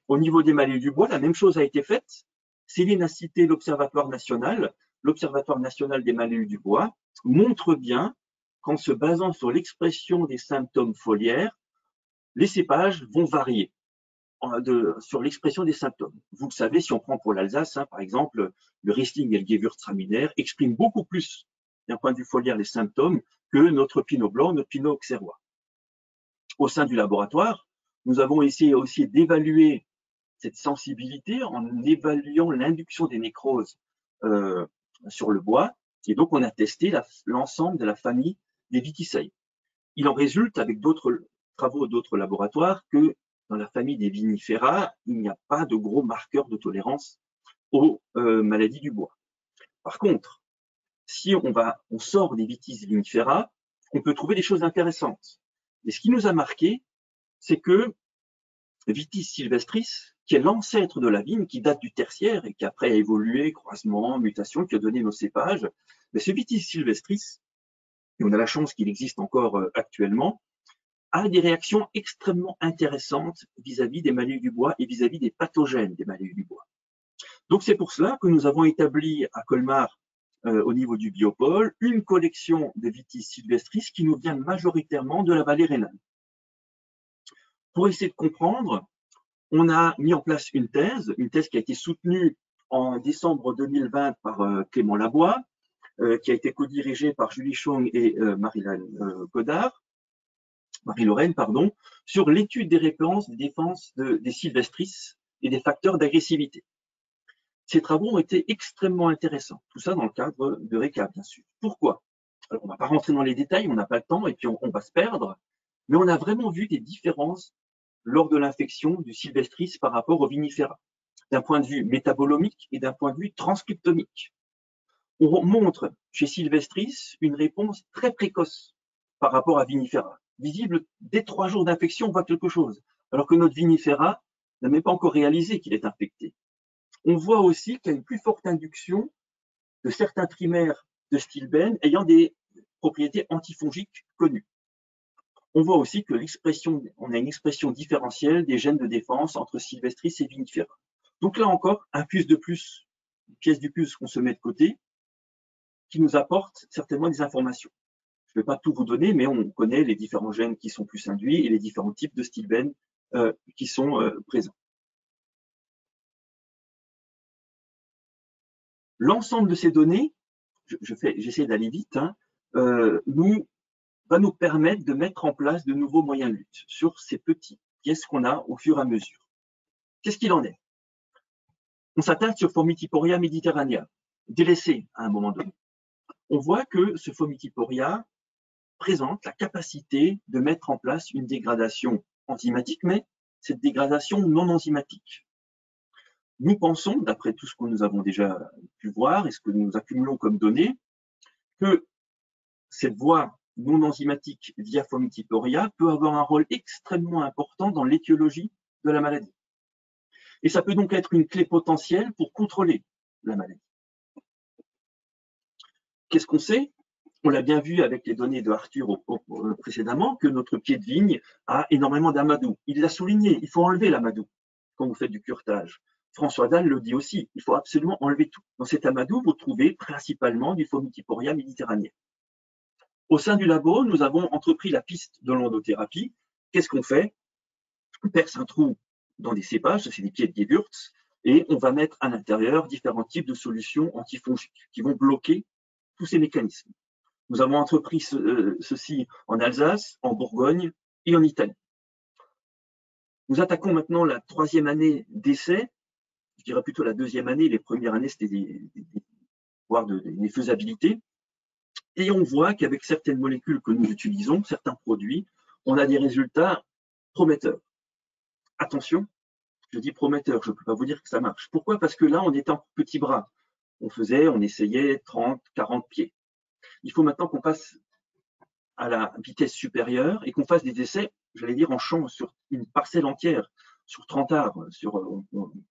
Speaker 5: Au niveau des malus du bois, la même chose a été faite. Céline a cité l'Observatoire national. L'Observatoire national des malus du bois montre bien qu'en se basant sur l'expression des symptômes foliaires, les cépages vont varier sur l'expression des symptômes. Vous le savez, si on prend pour l'Alsace, par exemple, le Riesling et le Gewürztraminer expriment beaucoup plus, d'un point de vue foliaire, les symptômes que notre Pinot blanc, notre Pinot auxerrois. Au sein du laboratoire, nous avons essayé aussi d'évaluer cette sensibilité en évaluant l'induction des nécroses sur le bois. Et donc, on a testé l'ensemble de la famille des Viticeae. Il en résulte, avec d'autres travaux d'autres laboratoires, que dans la famille des vinifera, il n'y a pas de gros marqueurs de tolérance aux maladies du bois. Par contre, si on sort des Vitis vinifera, on peut trouver des choses intéressantes. Et ce qui nous a marqué, c'est que Vitis sylvestris, qui est l'ancêtre de la vigne, qui date du tertiaire et qui après a évolué, croisement, mutation, qui a donné nos cépages, mais ce Vitis sylvestris, et on a la chance qu'il existe encore actuellement, a des réactions extrêmement intéressantes vis-à-vis des malus du bois et vis-à-vis des pathogènes des malus du bois. Donc c'est pour cela que nous avons établi à Colmar, au niveau du biopôle, une collection de Vitis sylvestris qui nous vient majoritairement de la vallée rhénane. Pour essayer de comprendre, on a mis en place une thèse qui a été soutenue en décembre 2020 par Clément Labois, qui a été co-dirigée par Julie Chong et Marilyn Godard. Marie-Lorraine, pardon, sur l'étude des réponses des défenses des sylvestris et des facteurs d'agressivité. Ces travaux ont été extrêmement intéressants, tout ça dans le cadre de RECA, bien sûr. Pourquoi? Alors, on ne va pas rentrer dans les détails, on n'a pas le temps et puis on va se perdre, mais on a vraiment vu des différences lors de l'infection du sylvestris par rapport au vinifera, d'un point de vue métabolomique et d'un point de vue transcriptomique. On montre chez sylvestris une réponse très précoce par rapport à vinifera. Visible, dès 3 jours d'infection, on voit quelque chose, alors que notre vinifera n'a même pas encore réalisé qu'il est infecté. On voit aussi qu'il y a une plus forte induction de certains trimères de stilbène ayant des propriétés antifongiques connues. On voit aussi que on a une expression différentielle des gènes de défense entre sylvestris et vinifera. Donc là encore, un plus de plus, une pièce du plus qu'on se met de côté, qui nous apporte certainement des informations. Je ne vais pas tout vous donner, mais on connaît les différents gènes qui sont plus induits et les différents types de stilbène qui sont présents. L'ensemble de ces données, j'essaie d'aller vite, va nous permettre de mettre en place de nouveaux moyens de lutte sur ces petits pièces qu'on a au fur et à mesure. Qu'est-ce qu'il en est? On s'attaque sur Formiciporia mediterranea, délaissé à un moment donné. On voit que ce Formiciporia présente la capacité de mettre en place une dégradation enzymatique, mais cette dégradation non enzymatique. Nous pensons, d'après tout ce que nous avons déjà pu voir et ce que nous accumulons comme données, que cette voie non enzymatique via Formiciporia peut avoir un rôle extrêmement important dans l'étiologie de la maladie. Et ça peut donc être une clé potentielle pour contrôler la maladie. Qu'est-ce qu'on sait? On l'a bien vu avec les données de Arthur précédemment, que notre pied de vigne a énormément d'amadou. Il l'a souligné, il faut enlever l'amadou quand vous faites du curetage. François Dalle le dit aussi, il faut absolument enlever tout. Dans cet amadou, vous trouvez principalement du Formiciporia méditerranéen. Au sein du labo, nous avons entrepris la piste de l'endothérapie. Qu'est-ce qu'on fait? On perce un trou dans des cépages, c'est des pieds de Gewürz, et on va mettre à l'intérieur différents types de solutions antifongiques qui vont bloquer tous ces mécanismes. Nous avons entrepris ceci en Alsace, en Bourgogne et en Italie. Nous attaquons maintenant la 3e année d'essai, je dirais plutôt la 2e année. Les premières années, c'était des faisabilités. Et on voit qu'avec certaines molécules que nous utilisons, certains produits, on a des résultats prometteurs. Attention, je dis prometteur, je ne peux pas vous dire que ça marche. Pourquoi? Parce que là, on est en petit bras. On essayait 30, 40 pieds. Il faut maintenant qu'on passe à la vitesse supérieure et qu'on fasse des essais, j'allais dire, en champ, sur une parcelle entière, sur 30 arbres,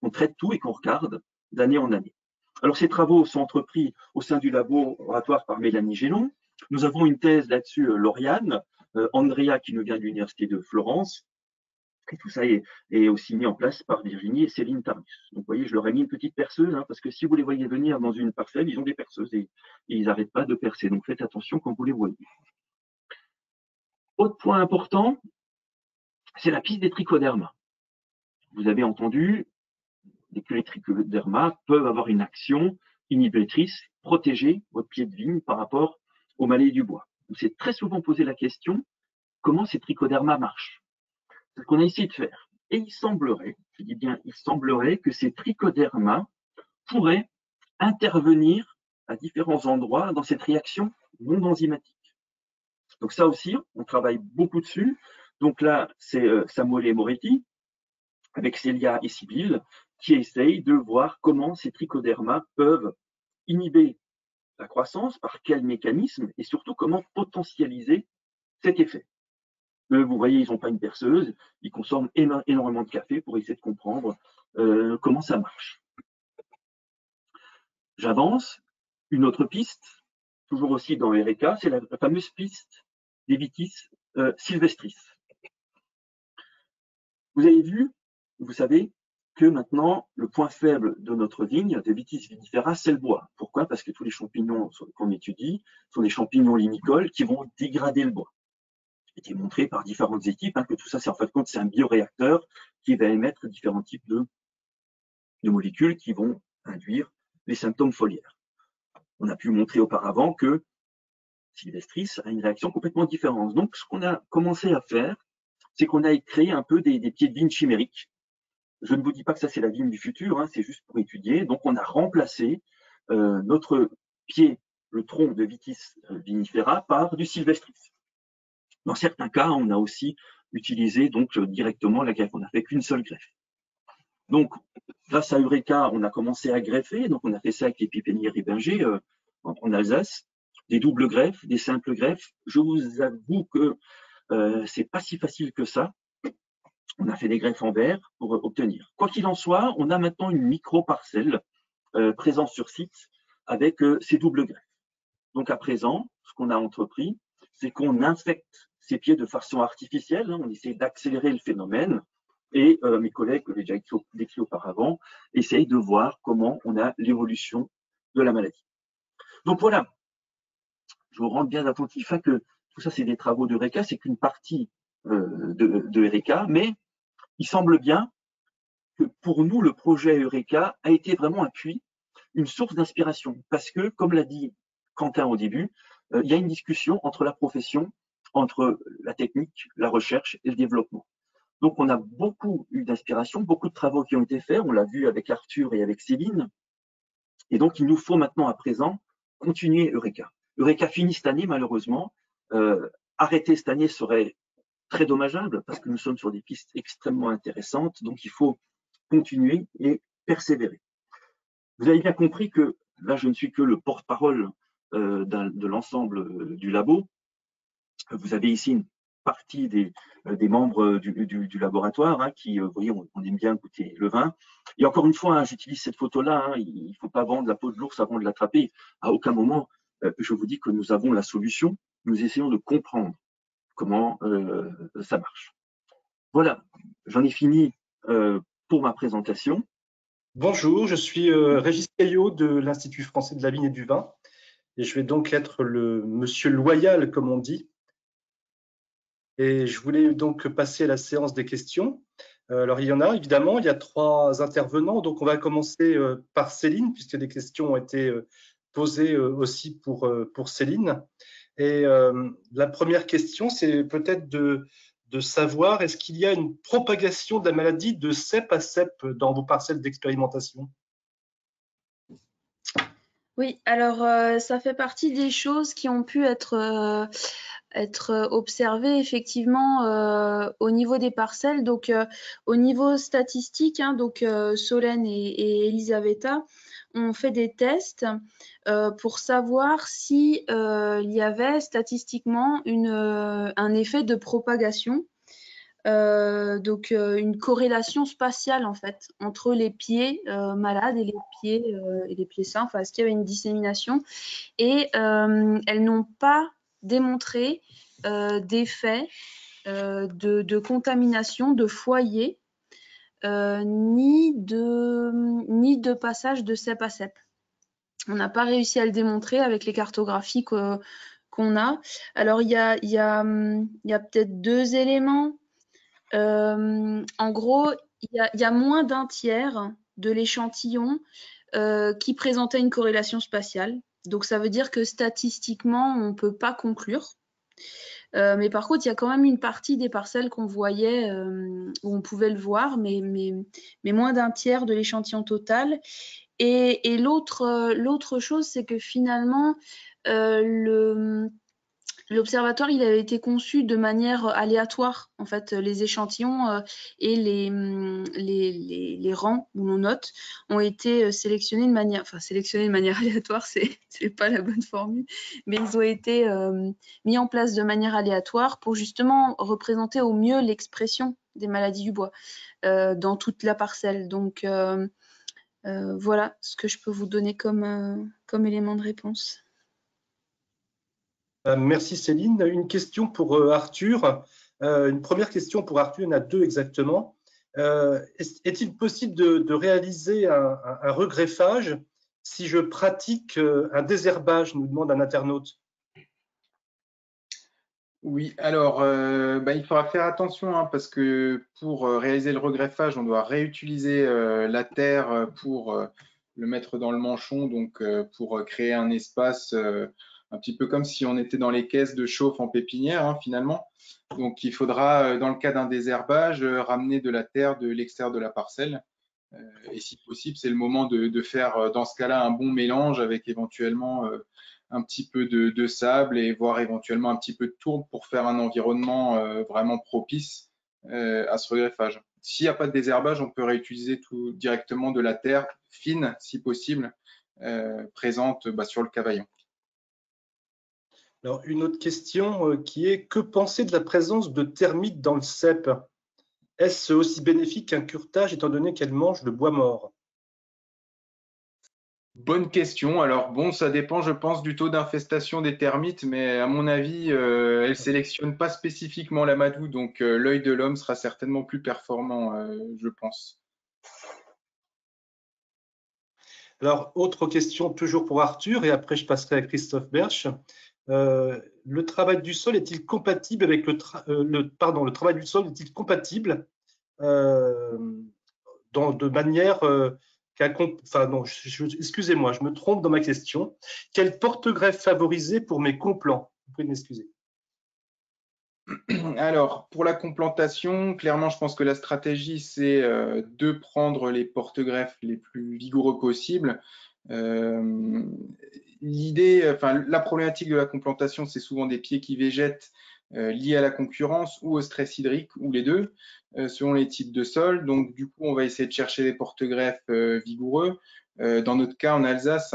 Speaker 5: on traite tout et qu'on regarde d'année en année. Alors, ces travaux sont entrepris au sein du laboratoire par Mélanie Gélon. Nous avons une thèse là-dessus, Lauriane, Andrea qui nous vient de l'Université de Florence, et tout ça est aussi mis en place par Virginie et Céline Tardus. Donc, vous voyez, je leur ai mis une petite perceuse, parce que si vous les voyez venir dans une parcelle, ils ont des perceuses et ils n'arrêtent pas de percer. Donc, faites attention quand vous les voyez. Autre point important, c'est la piste des trichodermas. Vous avez entendu que les trichodermas peuvent avoir une action inhibitrice, protéger votre pied de vigne par rapport aux maladies du bois. On s'est très souvent posé la question, comment ces trichodermas marchent? C'est ce qu'on a essayé de faire. Et il semblerait, je dis bien il semblerait, que ces trichodermas pourraient intervenir à différents endroits dans cette réaction non enzymatique. Donc ça aussi, on travaille beaucoup dessus. Donc là, c'est Samuele Moretti, avec Célia et Sibylle, qui essayent de voir comment ces trichodermas peuvent inhiber la croissance, par quel mécanisme, et surtout comment potentialiser cet effet. Vous voyez, ils n'ont pas une perceuse, ils consomment énormément de café pour essayer de comprendre comment ça marche. J'avance. Une autre piste, toujours aussi dans RECA, c'est la fameuse piste des Vitis sylvestris. Vous avez vu, vous savez que maintenant, le point faible de notre vigne, de Vitis vinifera, c'est le bois. Pourquoi? Parce que tous les champignons qu'on étudie sont des champignons limicoles qui vont dégrader le bois. Il a été montré par différentes équipes que tout ça, c'est en fin de compte, c'est un bioréacteur qui va émettre différents types de molécules qui vont induire les symptômes foliaires. On a pu montrer auparavant que sylvestris a une réaction complètement différente. Donc, ce qu'on a commencé à faire, c'est qu'on a créé un peu des pieds de vigne chimériques. Je ne vous dis pas que ça, c'est la vigne du futur, hein, c'est juste pour étudier. Donc, on a remplacé notre pied, le tronc de Vitis vinifera, par du sylvestris. Dans certains cas, on a aussi utilisé donc directement la greffe. On n'a fait qu'une seule greffe. Donc, grâce à Eureka, on a commencé à greffer. Donc, on a fait ça avec les Pépinières Ribinger en Alsace, des doubles greffes, des simples greffes. Je vous avoue que c'est pas si facile que ça. On a fait des greffes en verre pour obtenir. Quoi qu'il en soit, on a maintenant une micro-parcelle présente sur site avec ces doubles greffes. Donc, à présent, ce qu'on a entrepris, c'est qu'on infecte ces pieds de façon artificielle. Hein, on essaie d'accélérer le phénomène. Et mes collègues que j'ai déjà décrit auparavant essayent de voir comment on a l'évolution de la maladie. Donc voilà, je vous rends bien attentif à que tout ça, c'est des travaux d'Eureka, c'est qu'une partie de Eureka, mais il semble bien que pour nous, le projet Eureka a été vraiment un puits, une source d'inspiration, parce que, comme l'a dit Quentin au début, il y a une discussion entre la profession, entre la technique, la recherche et le développement. Donc, on a beaucoup eu d'inspiration, beaucoup de travaux qui ont été faits. On l'a vu avec Arthur et avec Céline. Et donc, il nous faut maintenant, à présent, continuer Eureka. Eureka finit cette année, malheureusement. Arrêter cette année serait très dommageable parce que nous sommes sur des pistes extrêmement intéressantes. Donc, il faut continuer et persévérer. Vous avez bien compris que là, je ne suis que le porte-parole de l'ensemble du labo. Vous avez ici une partie des membres du laboratoire hein, qui, vous voyez, on aime bien goûter le vin. Et encore une fois, hein, j'utilise cette photo-là, hein, il ne faut pas vendre la peau de l'ours avant de l'attraper. À aucun moment, je vous dis que nous avons la solution. Nous essayons de comprendre comment ça marche. Voilà, j'en ai fini pour ma présentation.
Speaker 6: Bonjour, je suis Régis Caillot de l'Institut français de la vigne et du vin. Et je vais donc être le monsieur loyal, comme on dit. Et je voulais donc passer à la séance des questions. Alors, il y en a, évidemment, il y a 3 intervenants. Donc, on va commencer par Céline, puisque des questions ont été posées aussi pour Céline. Et la première question, c'est peut-être de savoir, est-ce qu'il y a une propagation de la maladie de cep à cep dans vos parcelles d'expérimentation?
Speaker 3: Oui, alors ça fait partie des choses qui ont pu être observées effectivement au niveau des parcelles. Donc au niveau statistique, hein, donc Solène et Elisaveta ont fait des tests pour savoir si il y avait statistiquement un effet de propagation. Donc une corrélation spatiale en fait entre les pieds malades et les pieds sains. Enfin, est-ce qu'il y avait une dissémination? Et elles n'ont pas démontré d'effet de contamination de foyer ni de passage de cep à cep. On n'a pas réussi à le démontrer avec les cartographies qu'on a. Alors il y a peut-être 2 éléments. En gros, il y a moins d'un tiers de l'échantillon qui présentait une corrélation spatiale. Donc, ça veut dire que statistiquement, on ne peut pas conclure. Mais par contre, il y a quand même une partie des parcelles qu'on voyait où on pouvait le voir, mais moins d'un tiers de l'échantillon total. Et l'autre chose, c'est que finalement, l'observatoire, il avait été conçu de manière aléatoire. En fait, les échantillons et les rangs où l'on note ont été sélectionnés de manière aléatoire, c'est pas la bonne formule, mais ils ont été mis en place de manière aléatoire pour justement représenter au mieux l'expression des maladies du bois dans toute la parcelle. Donc voilà ce que je peux vous donner comme élément de réponse.
Speaker 6: Merci Céline. Une question pour Arthur. Une première question pour Arthur, il y en a 2 exactement. Est-il possible de réaliser un regreffage si je pratique un désherbage, nous demande un internaute?
Speaker 4: Oui, alors il faudra faire attention hein, parce que pour réaliser le regreffage, on doit réutiliser la terre pour le mettre dans le manchon, donc pour créer un espace un petit peu comme si on était dans les caisses de chauffe en pépinière, hein, finalement. Donc, il faudra, dans le cas d'un désherbage, ramener de la terre de l'extérieur de la parcelle. Et si possible, c'est le moment de faire, dans ce cas-là, un bon mélange avec éventuellement un petit peu de sable et voire éventuellement un petit peu de tourbe pour faire un environnement vraiment propice à ce regreffage. S'il n'y a pas de désherbage, on peut réutiliser tout directement de la terre fine, si possible, présente sur le cavaillon.
Speaker 6: Alors, une autre question qui est: que penser de la présence de termites dans le cep? Est-ce aussi bénéfique qu'un curetage étant donné qu'elles mangent le bois mort?
Speaker 4: Bonne question. Alors bon, ça dépend, je pense, du taux d'infestation des termites, mais à mon avis, elles ne sélectionnent pas spécifiquement l'amadou, donc l'œil de l'homme sera certainement plus performant, je pense.
Speaker 6: Alors, autre question toujours pour Arthur, et après je passerai à Christophe Berch. Le travail du sol est-il compatible avec le travail du sol est-il compatible de manière enfin non, excusez-moi, je me trompe dans ma question. Quel porte-greffe favoriser pour mes complants? Vous pouvez m'excuser.
Speaker 4: Alors, pour la complantation, clairement, je pense que la stratégie, c'est de prendre les porte-greffes les plus vigoureux possibles. La problématique de la complantation, c'est souvent des pieds qui végètent liés à la concurrence ou au stress hydrique, ou les deux, selon les types de sol. Donc, du coup, on va essayer de chercher des porte-greffes vigoureux. Dans notre cas, en Alsace,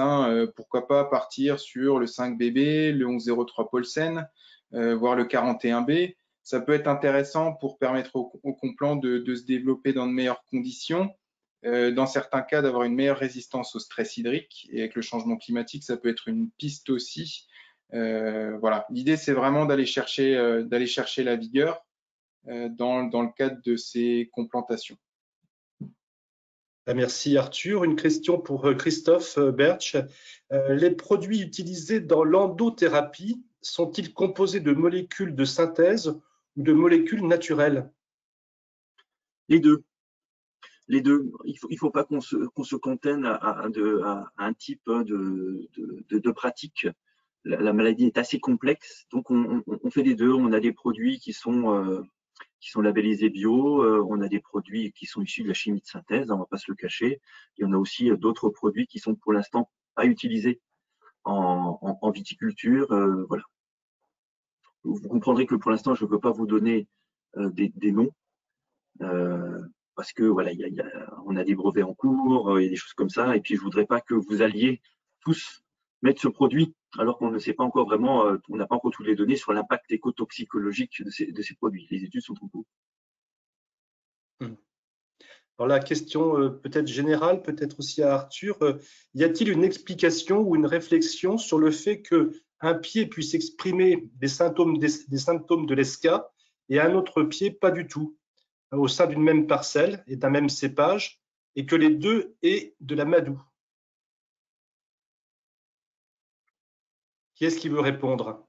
Speaker 4: pourquoi pas partir sur le 5BB, le 1103 Paulsen, voire le 41B. Ça peut être intéressant pour permettre au complant de se développer dans de meilleures conditions. Dans certains cas, d'avoir une meilleure résistance au stress hydrique, et avec le changement climatique, ça peut être une piste aussi. Voilà, l'idée, c'est vraiment d'aller chercher la vigueur dans le cadre de ces complantations.
Speaker 6: Merci Arthur. Une question pour Christophe Berch. Les produits utilisés dans l'endothérapie sont-ils composés de molécules de synthèse ou de molécules naturelles?
Speaker 5: Les deux. Les deux. Il ne faut pas qu'on se cantonne à un type de pratique. La maladie est assez complexe, donc on fait les deux. On a des produits qui sont labellisés bio, on a des produits qui sont issus de la chimie de synthèse, on ne va pas se le cacher. Il y en a aussi d'autres produits qui sont pour l'instant pas utilisés en viticulture. Voilà. Vous comprendrez que pour l'instant, je ne peux pas vous donner des noms. Parce que voilà, on a des brevets en cours, il y a des choses comme ça, et puis je voudrais pas que vous alliez tous mettre ce produit alors qu'on ne sait pas encore vraiment, on n'a pas encore toutes les données sur l'impact écotoxicologique de ces produits. Les études sont en cours.
Speaker 6: Alors la question peut-être générale, peut-être aussi à Arthur, y a-t-il une explication ou une réflexion sur le fait qu'un pied puisse exprimer des symptômes de l'ESCA et un autre pied pas du tout, au sein d'une même parcelle et d'un même cépage, et que les deux aient de l'amadou? Qui est-ce qui veut répondre?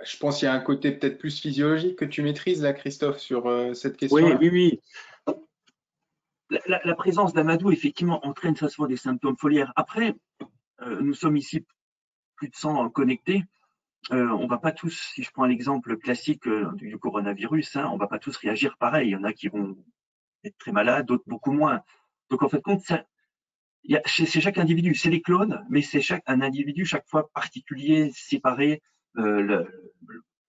Speaker 4: Je pense qu'il y a un côté peut-être plus physiologique que tu maîtrises là, Christophe, sur cette question-là.
Speaker 5: Oui. La présence d'amadou, effectivement, entraîne souvent des symptômes foliaires. Après, nous sommes ici plus de 100 connectés. On va pas tous, si je prends l'exemple classique du coronavirus, on va pas tous réagir pareil. Il y en a qui vont être très malades, d'autres beaucoup moins. Donc en fait, c'est chaque individu, c'est les clones, mais c'est un individu chaque fois particulier, séparé. Le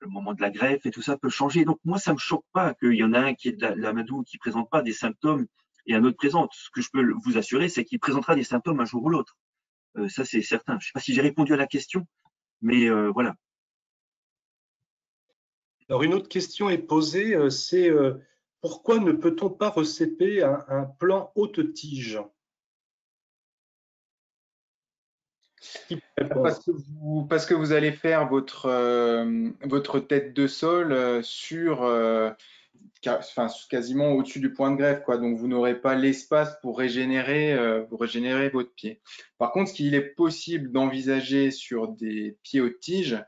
Speaker 5: moment de la greffe et tout ça peut changer. Donc moi, ça me choque pas qu'il y en a un qui est de l'amadou qui présente pas des symptômes et un autre présente. Ce que je peux vous assurer, c'est qu'il présentera des symptômes un jour ou l'autre. Ça, c'est certain. Je sais pas si j'ai répondu à la question, mais voilà.
Speaker 6: Alors une autre question est posée, c'est pourquoi ne peut-on pas recéper un plant haute tige?
Speaker 4: Parce que vous allez faire votre tête de sol quasiment au-dessus du point de greffe, quoi. Donc vous n'aurez pas l'espace pour régénérer votre pied. Par contre, ce qu'il est possible d'envisager sur des pieds haute tige,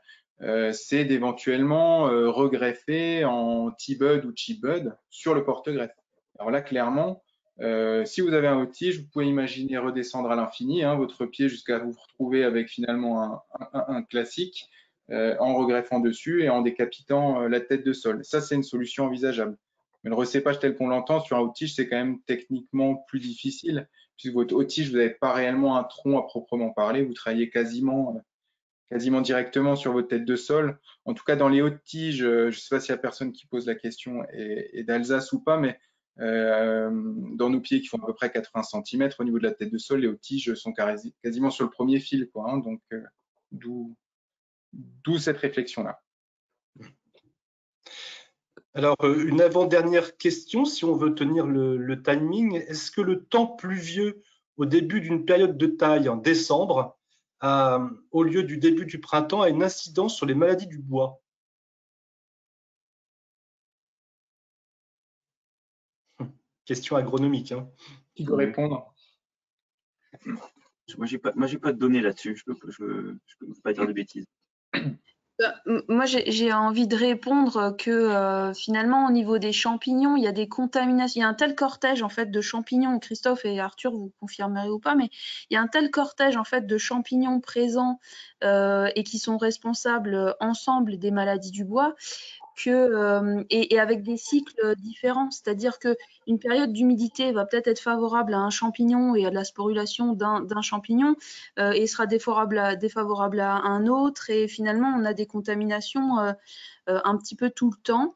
Speaker 4: c'est d'éventuellement regreffer en T-bud ou chip-bud sur le porte-greffe. Alors là, clairement, Si vous avez un haut de tige, vous pouvez imaginer redescendre à l'infini, hein, votre pied jusqu'à vous retrouver avec finalement un classique, en regreffant dessus et en décapitant la tête de sol. Ça, c'est une solution envisageable. Mais le recépage tel qu'on l'entend sur un haut de tige, c'est quand même techniquement plus difficile, puisque votre haut de tige, vous n'avez pas réellement un tronc à proprement parler, vous travaillez quasiment directement sur votre tête de sol. En tout cas, dans les hautes tiges, je ne sais pas s'il y a personne qui pose la question est d'Alsace ou pas, mais dans nos pieds qui font à peu près 80 cm au niveau de la tête de sol, les hautes tiges sont quasiment sur le premier fil, quoi, hein, donc d'où cette réflexion-là.
Speaker 6: Alors, une avant-dernière question, si on veut tenir le timing, est-ce que le temps pluvieux au début d'une période de taille, en décembre, au lieu du début du printemps, a une incidence sur les maladies du bois? Question agronomique. Hein.
Speaker 4: Qui veut répondre?
Speaker 5: Moi, j'ai pas de données là-dessus. Je peux pas dire de bêtises.
Speaker 3: Moi, j'ai envie de répondre que finalement, au niveau des champignons, il y a des contaminations. Il y a un tel cortège en fait de champignons. Christophe et Arthur, vous confirmerez ou pas, mais il y a un tel cortège en fait de champignons présents et qui sont responsables ensemble des maladies du bois et avec des cycles différents. C'est-à-dire qu'une période d'humidité va peut-être être favorable à un champignon et à de la sporulation d'un champignon et sera défavorable à un autre. Et finalement, on a des contaminations un petit peu tout le temps.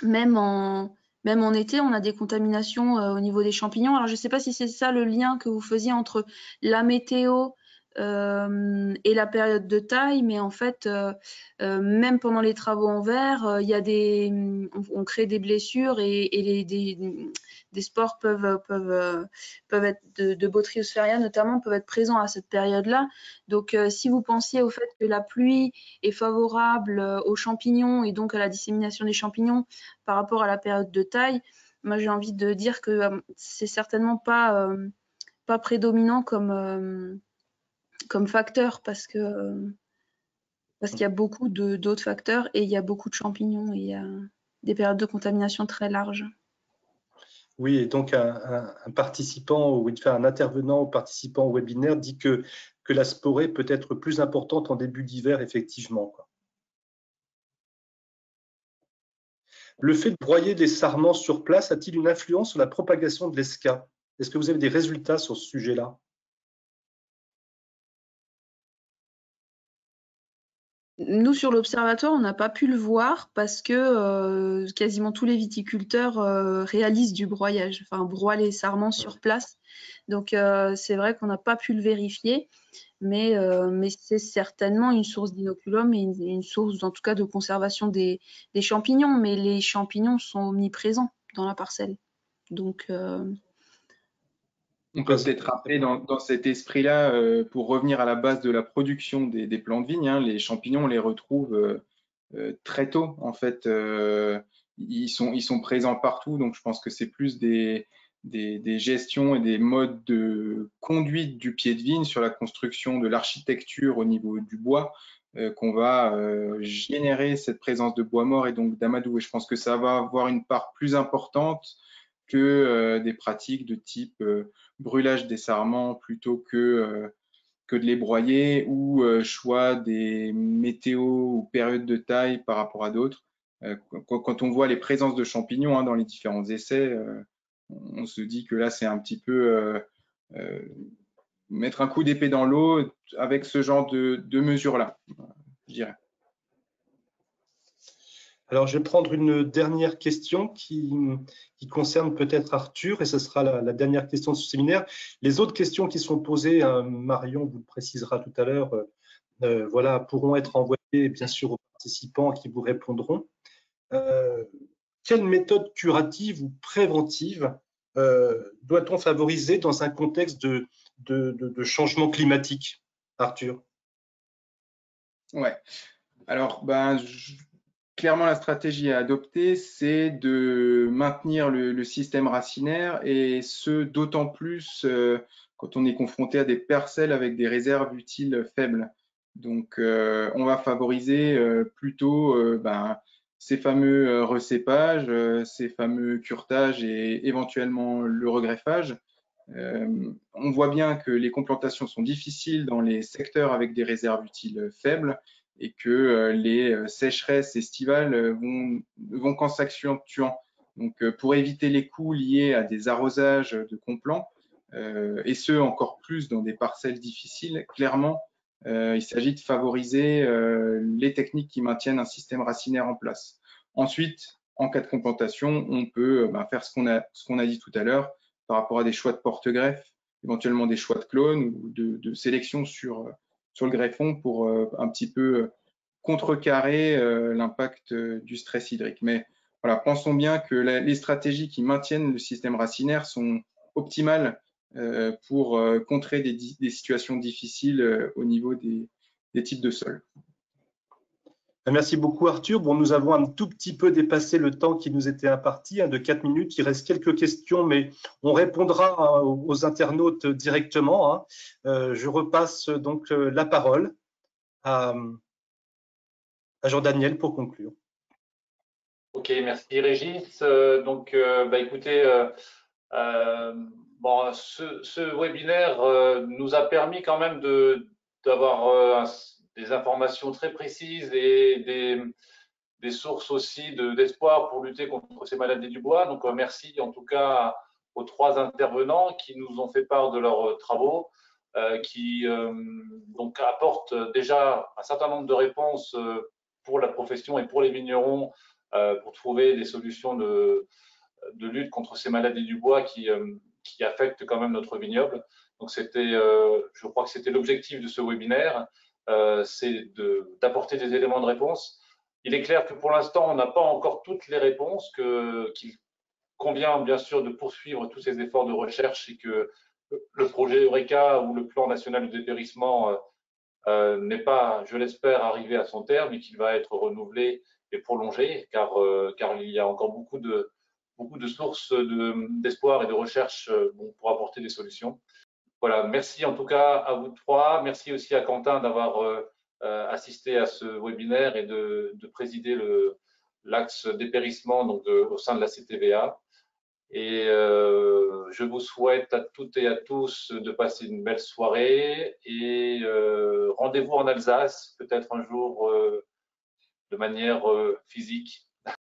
Speaker 3: Même en été, on a des contaminations au niveau des champignons. Alors, je ne sais pas si c'est ça le lien que vous faisiez entre la météo et la période de taille, mais en fait, même pendant les travaux en verre, il y a on crée des blessures et des spores peuvent être de Botryosferia notamment peuvent être présents à cette période-là. Donc, si vous pensiez au fait que la pluie est favorable aux champignons et donc à la dissémination des champignons par rapport à la période de taille, moi j'ai envie de dire que c'est certainement pas prédominant comme facteur parce qu'il y a beaucoup d'autres facteurs et il y a beaucoup de champignons et il y a des périodes de contamination très larges.
Speaker 6: Oui, et donc un participant ou un intervenant ou participant au webinaire dit que la sporée peut être plus importante en début d'hiver, effectivement, quoi. Le fait de broyer des sarments sur place a-t-il une influence sur la propagation de l'ESCA? Est-ce que vous avez des résultats sur ce sujet-là?
Speaker 3: Nous, sur l'observatoire, on n'a pas pu le voir parce que quasiment tous les viticulteurs réalisent du broyage, enfin broient les sarments sur place. Donc, c'est vrai qu'on n'a pas pu le vérifier, mais c'est certainement une source d'inoculum et une source, en tout cas, de conservation des champignons. Mais les champignons sont omniprésents dans la parcelle. Donc,
Speaker 4: on peut peut-être rappeler dans cet esprit-là, pour revenir à la base de la production des plants de vigne, hein, les champignons, on les retrouve très tôt. En fait, ils sont présents partout. Donc, je pense que c'est plus des gestions et des modes de conduite du pied de vigne sur la construction de l'architecture au niveau du bois qu'on va générer cette présence de bois mort et donc d'amadou. Et je pense que ça va avoir une part plus importante que des pratiques de type brûlage des sarments plutôt que de les broyer ou choix des météos ou périodes de taille par rapport à d'autres. Quand on voit les présences de champignons hein, dans les différents essais, on se dit que là, c'est un petit peu mettre un coup d'épée dans l'eau avec ce genre de mesures-là, je dirais.
Speaker 6: Alors, je vais prendre une dernière question qui concerne peut-être Arthur, et ce sera la dernière question de ce séminaire. Les autres questions qui sont posées, Marion vous le précisera tout à l'heure, voilà, pourront être envoyées bien sûr aux participants qui vous répondront. Quelle méthode curative ou préventive doit-on favoriser dans un contexte de changement climatique, Arthur?
Speaker 4: Ouais. Alors, clairement, la stratégie à adopter, c'est de maintenir le système racinaire et ce, d'autant plus quand on est confronté à des parcelles avec des réserves utiles faibles. Donc, on va favoriser plutôt ces fameux recépages, ces fameux curetages et éventuellement le regreffage. On voit bien que les complantations sont difficiles dans les secteurs avec des réserves utiles faibles et que les sécheresses estivales vont qu'en s'accentuant. Donc, pour éviter les coûts liés à des arrosages de complants, et ce encore plus dans des parcelles difficiles, clairement, il s'agit de favoriser les techniques qui maintiennent un système racinaire en place. Ensuite, en cas de complantation, on peut faire ce qu'on a dit tout à l'heure par rapport à des choix de porte-greffe, éventuellement des choix de clones ou de sélection sur le greffon pour un petit peu contrecarrer l'impact du stress hydrique. Mais voilà, pensons bien que les stratégies qui maintiennent le système racinaire sont optimales pour contrer des situations difficiles au niveau des types de sols.
Speaker 6: Merci beaucoup Arthur. Bon, nous avons un tout petit peu dépassé le temps qui nous était imparti, de 4 minutes. Il reste quelques questions, mais on répondra aux internautes directement. Je repasse donc la parole à Jean-Daniel pour conclure.
Speaker 1: Ok, merci Régis. Écoutez, bon, ce webinaire nous a permis quand même d'avoir des informations très précises et des sources aussi d'espoir pour lutter contre ces maladies du bois. Donc, merci en tout cas aux 3 intervenants qui nous ont fait part de leurs travaux, qui donc apportent déjà un certain nombre de réponses pour la profession et pour les vignerons pour trouver des solutions de lutte contre ces maladies du bois qui affectent quand même notre vignoble. Donc, je crois que c'était l'objectif de ce webinaire, c'est d'apporter des éléments de réponse. Il est clair que pour l'instant, on n'a pas encore toutes les réponses, qu'il convient bien sûr de poursuivre tous ces efforts de recherche et que le projet Eureka ou le plan national de dépérissement n'est pas, je l'espère, arrivé à son terme et qu'il va être renouvelé et prolongé, car il y a encore beaucoup de sources d'espoir et de recherche pour apporter des solutions. Voilà, merci en tout cas à vous 3. Merci aussi à Quentin d'avoir assisté à ce webinaire et de présider l'axe dépérissement donc au sein de la CTVA. Et je vous souhaite à toutes et à tous de passer une belle soirée et rendez-vous en Alsace, peut-être un jour de manière physique.